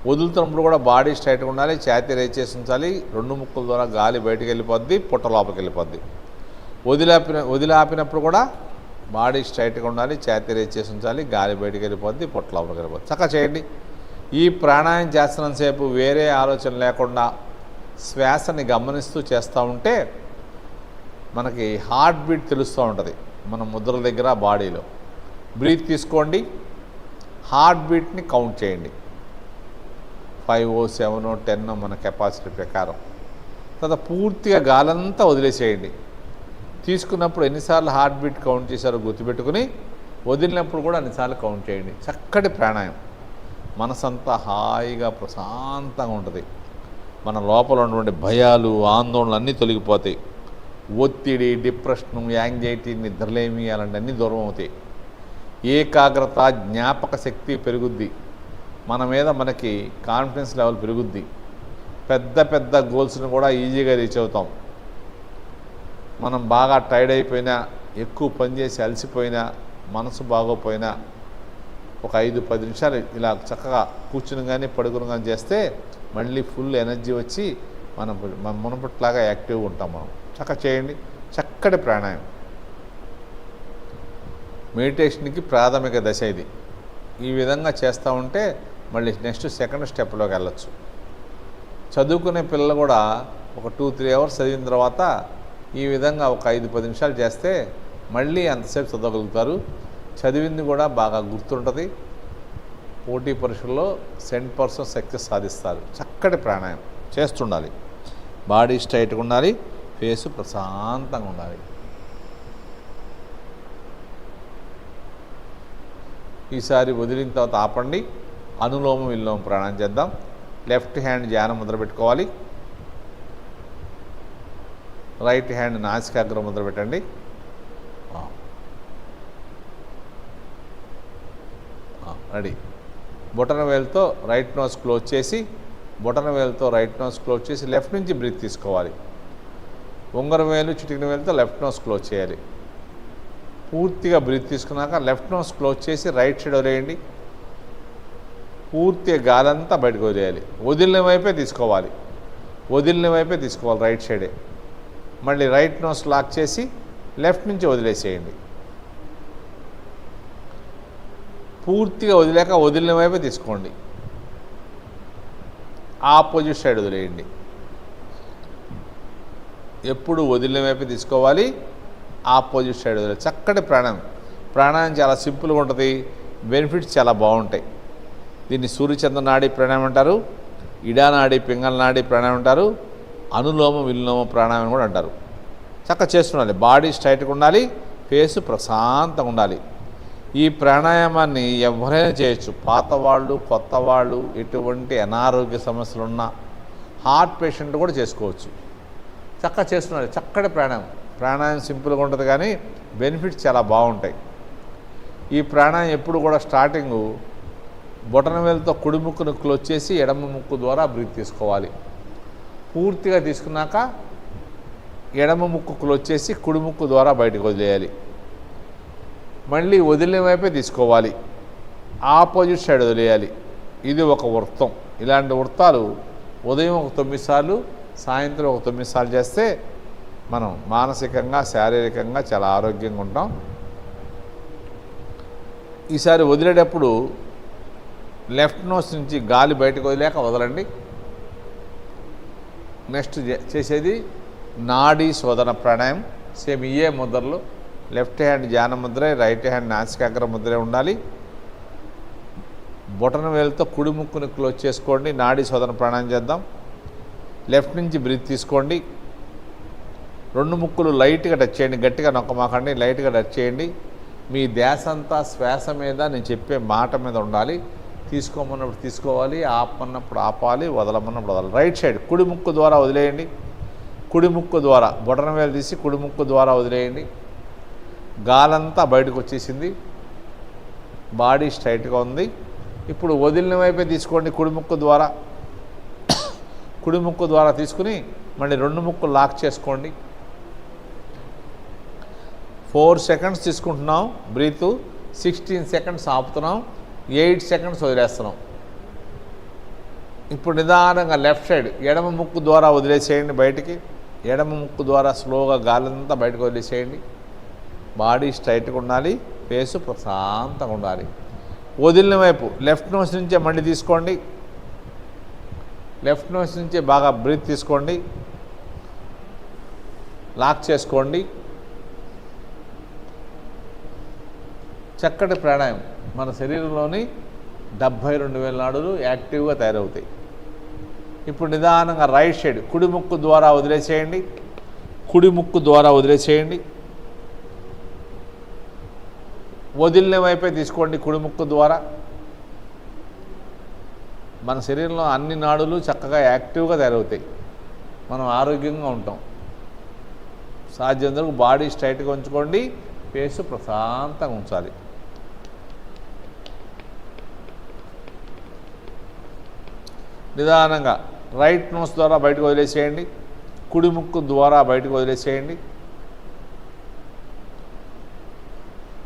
వదులుతున్నప్పుడు కూడా బాడీ స్ట్రైట్గా ఉండాలి, ఛాతీ రేజ్ చేసి ఉంచాలి. 2 ముక్కుల ద్వారా గాలి బయటికి వెళ్ళిపోద్ది, పుట్ట లోపలికి వెళ్ళిపోద్ది. వదిలాపినప్పుడు కూడా బాడీ స్ట్రైట్గా ఉండాలి, ఛాతీ రేజ్ చేసి ఉంచాలి, గాలి బయటికి వెళ్ళిపోద్ది, పుట్ట లోపలికి వెళ్ళిపోద్ది. చక్కగా చేయండి. ఈ ప్రాణాయామం చేస్తున్నంతసేపు వేరే ఆలోచన లేకుండా శ్వాసని గమనిస్తూ చేస్తూ ఉంటే మనకి హార్ట్ బీట్ తెలుస్తూ ఉంటుంది మన ముద్ర దగ్గర, బాడీలో. బ్రీత్ తీసుకోండి, హార్ట్ బీట్ని కౌంట్ చేయండి. 5 7 10 మన కెపాసిటీ ప్రకారం. తర్వాత పూర్తిగా గాలంతా వదిలేసేయండి. తీసుకున్నప్పుడు ఎన్నిసార్లు హార్ట్ బీట్ కౌంట్ చేశారో గుర్తుపెట్టుకుని వదిలినప్పుడు కూడా అన్నిసార్లు కౌంట్ చేయండి. చక్కటి ప్రాణాయామం. మనసంతా హాయిగా ప్రశాంతంగా ఉంటుంది. మన లోపల ఉన్నటువంటి భయాలు, ఆందోళనలు అన్నీ తొలగిపోతాయి. ఒత్తిడి, డిప్రెషను, యాంగ్జైటీ, నిద్రలేమి అలాంటివన్నీ దూరం అవుతాయి. ఏకాగ్రత, జ్ఞాపక శక్తి పెరుగుద్ది. మన మీద మనకి కాన్ఫిడెన్స్ లెవెల్ పెరుగుద్ది. పెద్ద పెద్ద గోల్స్ని కూడా ఈజీగా రీచ్ అవుతాం. మనం బాగా టైర్డ్ అయిపోయినా, ఎక్కువ పనిచేసి అలసిపోయినా, మనసు బాగోపోయినా ఒక 5-10 నిమిషాలు ఇలా చక్కగా కూర్చుని కానీ పడుకుని కానీ చేస్తే మళ్ళీ ఫుల్ ఎనర్జీ వచ్చి మనం మునుపట్లాగా యాక్టివ్గా ఉంటాం. మనం చక్కగా చేయండి. చక్కటి ప్రాణాయామం. మెడిటేషన్కి ప్రాథమిక దశ ఇది. ఈ విధంగా చేస్తూ ఉంటే మళ్ళీ నెక్స్ట్ సెకండ్ స్టెప్లోకి వెళ్ళచ్చు. చదువుకునే పిల్లలు కూడా ఒక 2-3 అవర్స్ చదివిన తర్వాత ఈ విధంగా ఒక 5-10 నిమిషాలు చేస్తే మళ్ళీ అంతసేపు చదవగలుగుతారు. చదివింది కూడా బాగా గుర్తుంటుంది. పోటీ పరీక్షల్లో 100% సక్సెస్ సాధిస్తారు. చక్కటి ప్రాణాయామం చేస్తుండాలి. బాడీ స్ట్రైట్గా ఉండాలి. ఫేసు ప్రశాంతంగా ఉండాలి. ఈసారి వదిలిన తర్వాత ఆపండి. అనులోమ విలోమ ప్రాణాయామం చేద్దాం. లెఫ్ట్ హ్యాండ్ ధ్యాన ముద్ర పెట్టుకోవాలి. రైట్ హ్యాండ్ నాసికాగ్ర ముద్ర పెట్టండి. రెడీ. బొటన వేలుతో రైట్ నోస్ క్లోజ్ చేసి, బొటన వేలుతో రైట్ నోస్ క్లోజ్ చేసి లెఫ్ట్ నుంచి బ్రీత్ తీసుకోవాలి. ఉంగరం వేలు, చిటికిన వేలుతో లెఫ్ట్ నోస్ క్లోజ్ చేయాలి. పూర్తిగా బ్రీత్ తీసుకున్నాక లెఫ్ట్ నోస్ క్లోజ్ చేసి రైట్ సైడ్ వదిలేయండి. పూర్తిగా గాలంతా బయటకు వదిలేయాలి. వదిలిన వైపే తీసుకోవాలి. వదిలిన వైపే తీసుకోవాలి రైట్ సైడే. మళ్ళీ రైట్ నోస్ లాక్ చేసి లెఫ్ట్ నుంచి వదిలేసేయండి. పూర్తిగా వదిలేక వదిలిన వైపే తీసుకోండి. ఆపోజిట్ సైడ్ వదిలేయండి. ఎప్పుడు వదిలిన వైపే తీసుకోవాలి. ఆపోజిట్ సైడ్ వదిలేదు. చక్కటి ప్రాణాయామం చాలా సింపుల్గా ఉంటుంది. బెనిఫిట్స్ చాలా బాగుంటాయి. దీన్ని సూర్యచంద్ర నాడి ప్రాణాయామం అంటారు. ఇడా నాడి, పింగళ నాడి ప్రాణాయామం అంటారు. అనులోమ విలోమ ప్రాణాయామం కూడా అంటారు. చక్కగా చేస్తుండాలి. బాడీ స్ట్రైట్గా ఉండాలి. ఫేసు ప్రశాంతంగా ఉండాలి. ఈ ప్రాణాయామాన్ని ఎవరైనా చేయొచ్చు. పాత వాళ్ళు, కొత్త వాళ్ళు, ఎటువంటి అనారోగ్య సమస్యలున్నా హార్ట్ పేషెంట్ కూడా చేసుకోవచ్చు. చక్కగా చేస్తుండాలి. చక్కటి ప్రాణాయామం సింపుల్గా ఉంటుంది కానీ బెనిఫిట్స్ చాలా బాగుంటాయి. ఈ ప్రాణాయామం ఎప్పుడు కూడా స్టార్టింగు బొటన వేలుతో కుడి ముక్కును క్లోజ్ చేసి ఎడమ ముక్కు ద్వారా బ్రీత్ తీసుకోవాలి. పూర్తిగా తీసుకున్నాక ఎడమ ముక్కు క్లోజ్ చేసి కుడి ముక్కు ద్వారా బయటకు వదిలేయాలి. మళ్ళీ వదిలిన వైపే తీసుకోవాలి. ఆపోజిట్ సైడ్ వదిలేయాలి. ఇది ఒక వృత్తం. ఇలాంటి వృత్తాలు ఉదయం ఒక 9 సార్లు, సాయంత్రం ఒక 9 సార్లు చేస్తే మనం మానసికంగా, శారీరకంగా చాలా ఆరోగ్యంగా ఉంటాం. ఈసారి వదిలేటప్పుడు లెఫ్ట్ నోస్ నుంచి గాలి బయటకు వదిలేక వదలండి. నెక్స్ట్ చేసేది నాడీ శోధన ప్రాణాయామం. సేమ్ ఇయే ముద్రలు. లెఫ్ట్ హ్యాండ్ ధ్యాన ముద్ర, రైట్ హ్యాండ్ నాసికాగ్ర ముద్రే ఉండాలి. బొటన వేలుతో కుడి ముక్కుని క్లోజ్ చేసుకోండి. నాడీ శోధన ప్రాణాయామం చేద్దాం. లెఫ్ట్ నుంచి బ్రీత్ తీసుకోండి. 2 ముక్కులు లైట్గా టచ్ చేయండి. గట్టిగా నొక్కమాకండి. లైట్గా టచ్ చేయండి. మీ ధ్యాస అంతా శ్వాస మీద, నేను చెప్పే మాట మీద ఉండాలి. తీసుకోమన్నప్పుడు తీసుకోవాలి, ఆపమన్నప్పుడు ఆపాలి, వదలమన్నప్పుడు వదలాలి. రైట్ సైడ్ కుడి ముక్కు ద్వారా వదిలేయండి. కుడి ముక్కు ద్వారా బొటన వేలు తీసి కుడి ముక్కు ద్వారా వదిలేయండి. గాలంతా బయటకు వచ్చేసింది. బాడీ స్ట్రైట్గా ఉంది. ఇప్పుడు వదిలిన వైపే తీసుకోండి. కుడి ముక్కు ద్వారా కుడి ముక్కు ద్వారా తీసుకుని మళ్ళీ 2 ముక్కులు లాక్ చేసుకోండి. 4 సెకండ్స్ తీసుకుంటున్నాం బ్రీత్. 16 సెకండ్స్ ఆపుతున్నాం. 8 సెకండ్స్ వదిలేస్తున్నాం. ఇప్పుడు నిదానంగా లెఫ్ట్ సైడ్ ఎడమ ముక్కు ద్వారా వదిలేసేయండి బయటికి. ఎడమ ముక్కు ద్వారా స్లోగా గాలంతా బయటకు వదిలేసేయండి. బాడీ స్ట్రైట్గా ఉండాలి. ఫేసు ప్రశాంతంగా ఉండాలి. వదిలిన వైపు లెఫ్ట్ నోస్ నుంచే మళ్ళీ తీసుకోండి. లెఫ్ట్ నోస్ నుంచే బాగా బ్రీత్ తీసుకోండి. లాక్ చేసుకోండి. చక్కటి ప్రాణాయామం. మన శరీరంలోని 72,000 నాడులు యాక్టివ్గా తయారవుతాయి. ఇప్పుడు నిదానంగా రైట్ సైడ్ కుడి ముక్కు ద్వారా వదిలేసేయండి. కుడి ముక్కు ద్వారా వదిలేసేయండి. వదిలిన వైపే తీసుకోండి. కుడి ముక్కు ద్వారా మన శరీరంలో అన్ని నాడులు చక్కగా యాక్టివ్గా తయారవుతాయి. మనం ఆరోగ్యంగా ఉంటాం. సాధ్యమైనంత బాడీ స్ట్రైట్గా ఉంచుకోండి. ఫేస్ ప్రశాంతంగా ఉంచాలి. నిదానంగా రైట్ నోస్ ద్వారా బయటకు వదిలేసేయండి. కుడి ముక్కు ద్వారా బయటకు వదిలేసేయండి.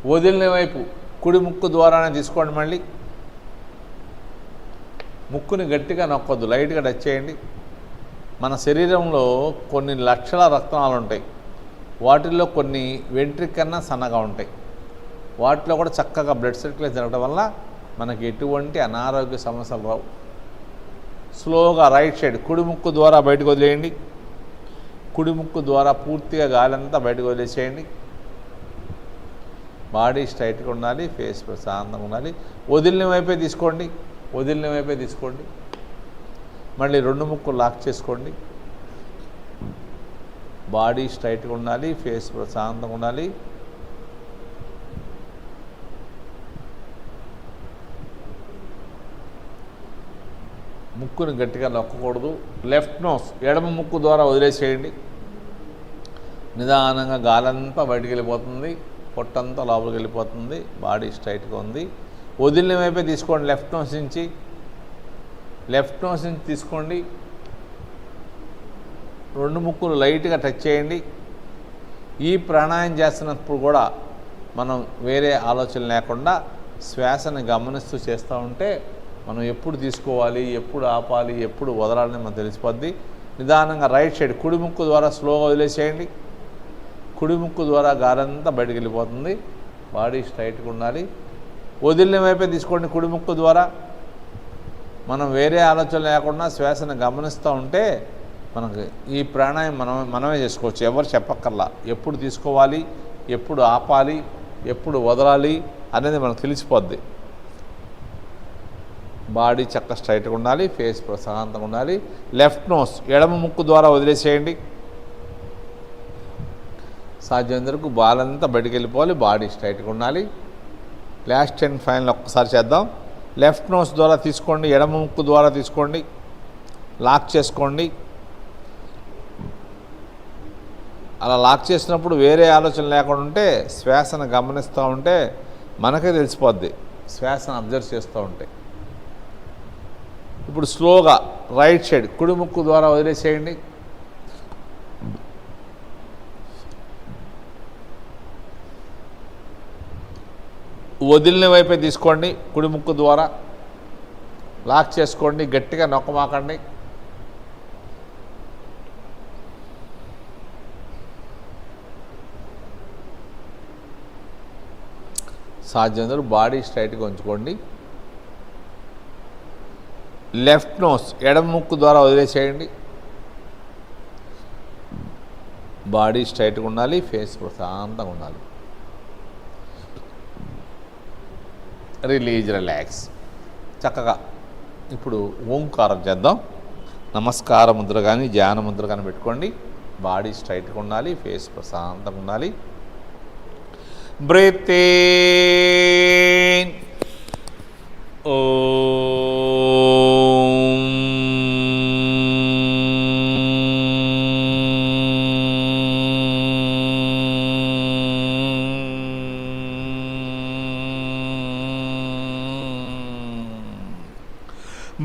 వదిలిన వైపు కుడి ముక్కు ద్వారానే తీసుకోండి. మళ్ళీ ముక్కుని గట్టిగా నొక్కొద్దు, లైట్గా టచ్ చేయండి. మన శరీరంలో కొన్ని లక్షల రక్తనాళాలు ఉంటాయి. వాటిల్లో కొన్ని వెంట్రిక కన్నా సన్నగా ఉంటాయి. వాటిలో కూడా చక్కగా బ్లడ్ సర్క్యులేషన్ జరగడం వల్ల మనకి ఎటువంటి అనారోగ్య సమస్యలు రావు. స్లోగా రైట్ సైడ్ కుడి ముక్కు ద్వారా బయటకు వదిలేయండి. కుడి ముక్కు ద్వారా పూర్తిగా గాలంతా బయటకు వదిలేసేయండి. బాడీ స్ట్రైట్గా ఉండాలి. ఫేస్ ప్రశాంతంగా ఉండాలి. వదిలిన వైపే తీసుకోండి. వదిలిన వైపే తీసుకోండి. మళ్ళీ రెండు ముక్కులు లాక్ చేసుకోండి. బాడీ స్ట్రైట్గా ఉండాలి. ఫేస్ ప్రశాంతంగా ఉండాలి. ముక్కుని గట్టిగా నొక్కకూడదు. లెఫ్ట్ నోస్ ఎడమ ముక్కు ద్వారా వదిలేసేయండి. నిదానంగా గాలంతా బయటికి వెళ్ళిపోతుంది. పొట్టంతా లోపలికి వెళ్ళిపోతుంది. బాడీ స్ట్రైట్గా ఉంది. వదిలిన వైపే తీసుకోండి. లెఫ్ట్ నోస్ నుంచి తీసుకోండి. రెండు ముక్కులు లైట్గా టచ్ చేయండి. ఈ ప్రాణాయామం చేస్తున్నప్పుడు కూడా మనం వేరే ఆలోచన లేకుండా శ్వాసను గమనిస్తూ చేస్తూ ఉంటే మనం ఎప్పుడు తీసుకోవాలి, ఎప్పుడు ఆపాలి, ఎప్పుడు వదలాలని మనకు తెలిసిపోద్ది. నిదానంగా రైట్ సైడ్ కుడి ముక్కు ద్వారా స్లోగా వదిలేసేయండి. కుడి ముక్కు ద్వారా గాలంతా బయటకు వెళ్ళిపోతుంది. బాడీ స్ట్రైట్గా ఉండాలి. వదిలిన వైపే తీసుకోండి. కుడి ముక్కు ద్వారా మనం వేరే ఆలోచన లేకుండా శ్వాసను గమనిస్తూ ఉంటే మనకు ఈ ప్రాణాయామం మనమే చేసుకోవచ్చు. ఎవరు చెప్పక్కర్లా. ఎప్పుడు తీసుకోవాలి, ఎప్పుడు ఆపాలి, ఎప్పుడు వదలాలి అనేది మనకు తెలిసిపోద్ది. బాడీ చక్క స్ట్రైట్గా ఉండాలి. ఫేస్ ప్రశాంతంగా ఉండాలి. లెఫ్ట్ నోస్ ఎడమ ముక్కు ద్వారా వదిలేసేయండి. సాధ్యమైనంత వరకు బాలంతా బయటికి వెళ్ళిపోవాలి. బాడీ స్ట్రైట్గా ఉండాలి. లాస్ట్ అండ్ ఫైనల్ ఒక్కసారి చేద్దాం. లెఫ్ట్ నోస్ ద్వారా తీసుకోండి. ఎడమ ముక్కు ద్వారా తీసుకోండి. లాక్ చేసుకోండి. అలా లాక్ చేసినప్పుడు వేరే ఆలోచన లేకుండా ఉంటే శ్వాసను గమనిస్తూ ఉంటే మనకే తెలిసిపోద్ది. శ్వాసను అబ్జర్వ్ చేస్తూ ఉంటే. ఇప్పుడు స్లోగా రైట్ సైడ్ కుడి ముక్కు ద్వారా వదిలేసేయండి. వదిలిన వైపే తీసుకోండి. కుడి ముక్కు ద్వారా లాక్ చేసుకోండి. గట్టిగా నొక్కమాకండి. సాధ్యమైనంత బాడీ స్ట్రైట్గా ఉంచుకోండి. లెఫ్ట్ నోస్ ఎడమ ముక్కు ద్వారా వదిలేసేయండి. బాడీ స్ట్రైట్గా ఉండాలి. ఫేస్ ప్రశాంతంగా ఉండాలి. రిలాక్స్. చక్కగా ఇప్పుడు ఓంకారం చేద్దాం. నమస్కార ముద్ర కానీ ధ్యాన ముద్ర కానీ పెట్టుకోండి. బాడీ స్ట్రైట్గా ఉండాలి. ఫేస్ ప్రశాంతంగా ఉండాలి. Breathe in.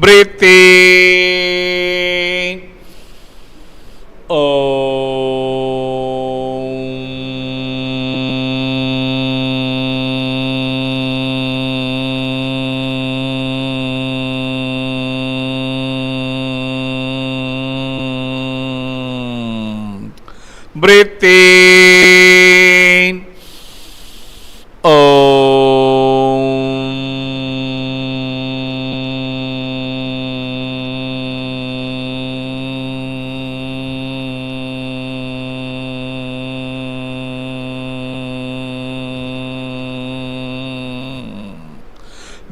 Breathe in. Breathe in.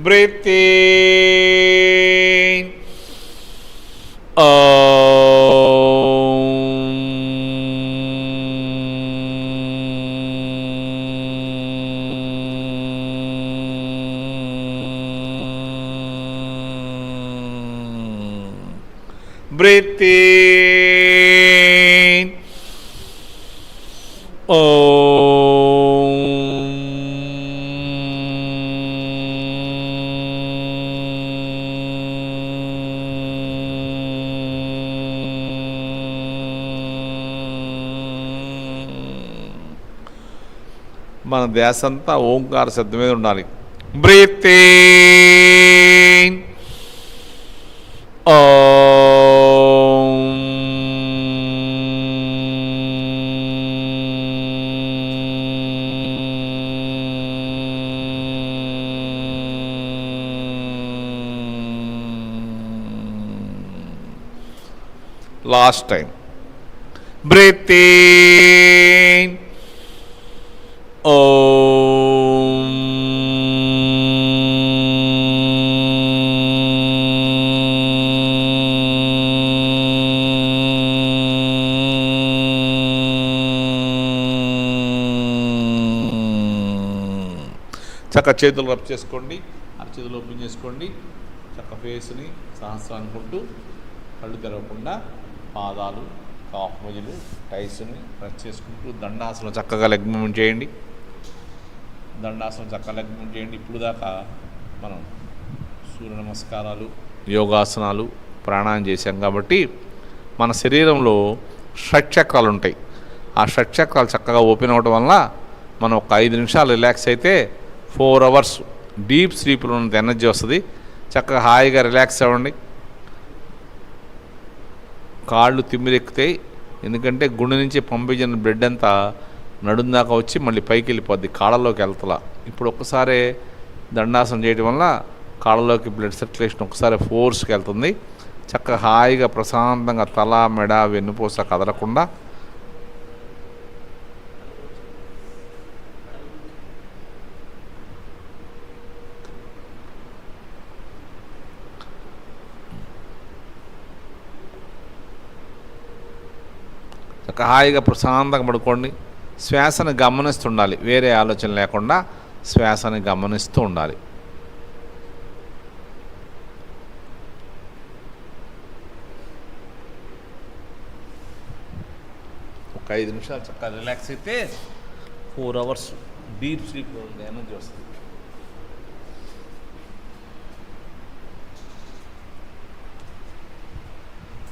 Breathe in. Breathe in. మన ధ్యాస అంతా ఓంకార శబ్దం మీద ఉండాలి. Breathe in. Last time. Breathe in. చక్క చేతులు రబ్ చేసుకోండి, అరచేతులు ఓపెన్ చేసుకోండి. చక్క ఫేస్ని సహస్రం అనుకుంటూ కళ్ళు తెరవకుండా పాదాలు, కాఫ్ మజిలు, టైస్ని ప్రెస్ చేసుకుంటూ దండాసనం చక్కగా లెగ్ మూవ్మెంట్ చేయండి. దండాసనం చక్కగా లెగ్ మూవ్మెంట్ చేయండి. ఇప్పుడు దాకా మనం సూర్య నమస్కారాలు, యోగాసనాలు, ప్రాణాయామం చేశాం కాబట్టి మన శరీరంలో షట్చక్రాలు ఉంటాయి. ఆ షట్చక్రాలు చక్కగా ఓపెన్ అవ్వడం వల్ల మనం ఒక 5 నిమిషాలు రిలాక్స్ అయితే 4 అవర్స్ డీప్ స్లీప్లో ఉన్నంత ఎనర్జీ వస్తుంది. చక్కగా హాయిగా రిలాక్స్ అవ్వండి. కాళ్ళు తిమ్మిరెక్కుతాయి, ఎందుకంటే గుండె నుంచి పంపించిన బ్లడ్ అంతా నడుం దాకా వచ్చి మళ్ళీ పైకి వెళ్ళిపోద్ది, కాళ్ళలోకి వెళ్తలా. ఇప్పుడు ఒక్కసారి దండాసనం చేయడం వల్ల కాళ్ళలోకి బ్లడ్ సర్క్యులేషన్ ఒకసారి ఫోర్స్కి వెళ్తుంది. చక్కగా హాయిగా ప్రశాంతంగా తల, మెడ, వెన్నుపూస కదలకుండా హాయిగా ప్రశాంతంగా పడుకోండి. శ్వాసను గమనిస్తుండాలి, వేరే ఆలోచన లేకుండా శ్వాసని గమనిస్తూ ఉండాలి. ఒక 5 నిమిషాలు చక్కగా రిలాక్స్ అయితే 4 అవర్స్ డీప్ స్లీప్ ఎనర్జీ వస్తుంది.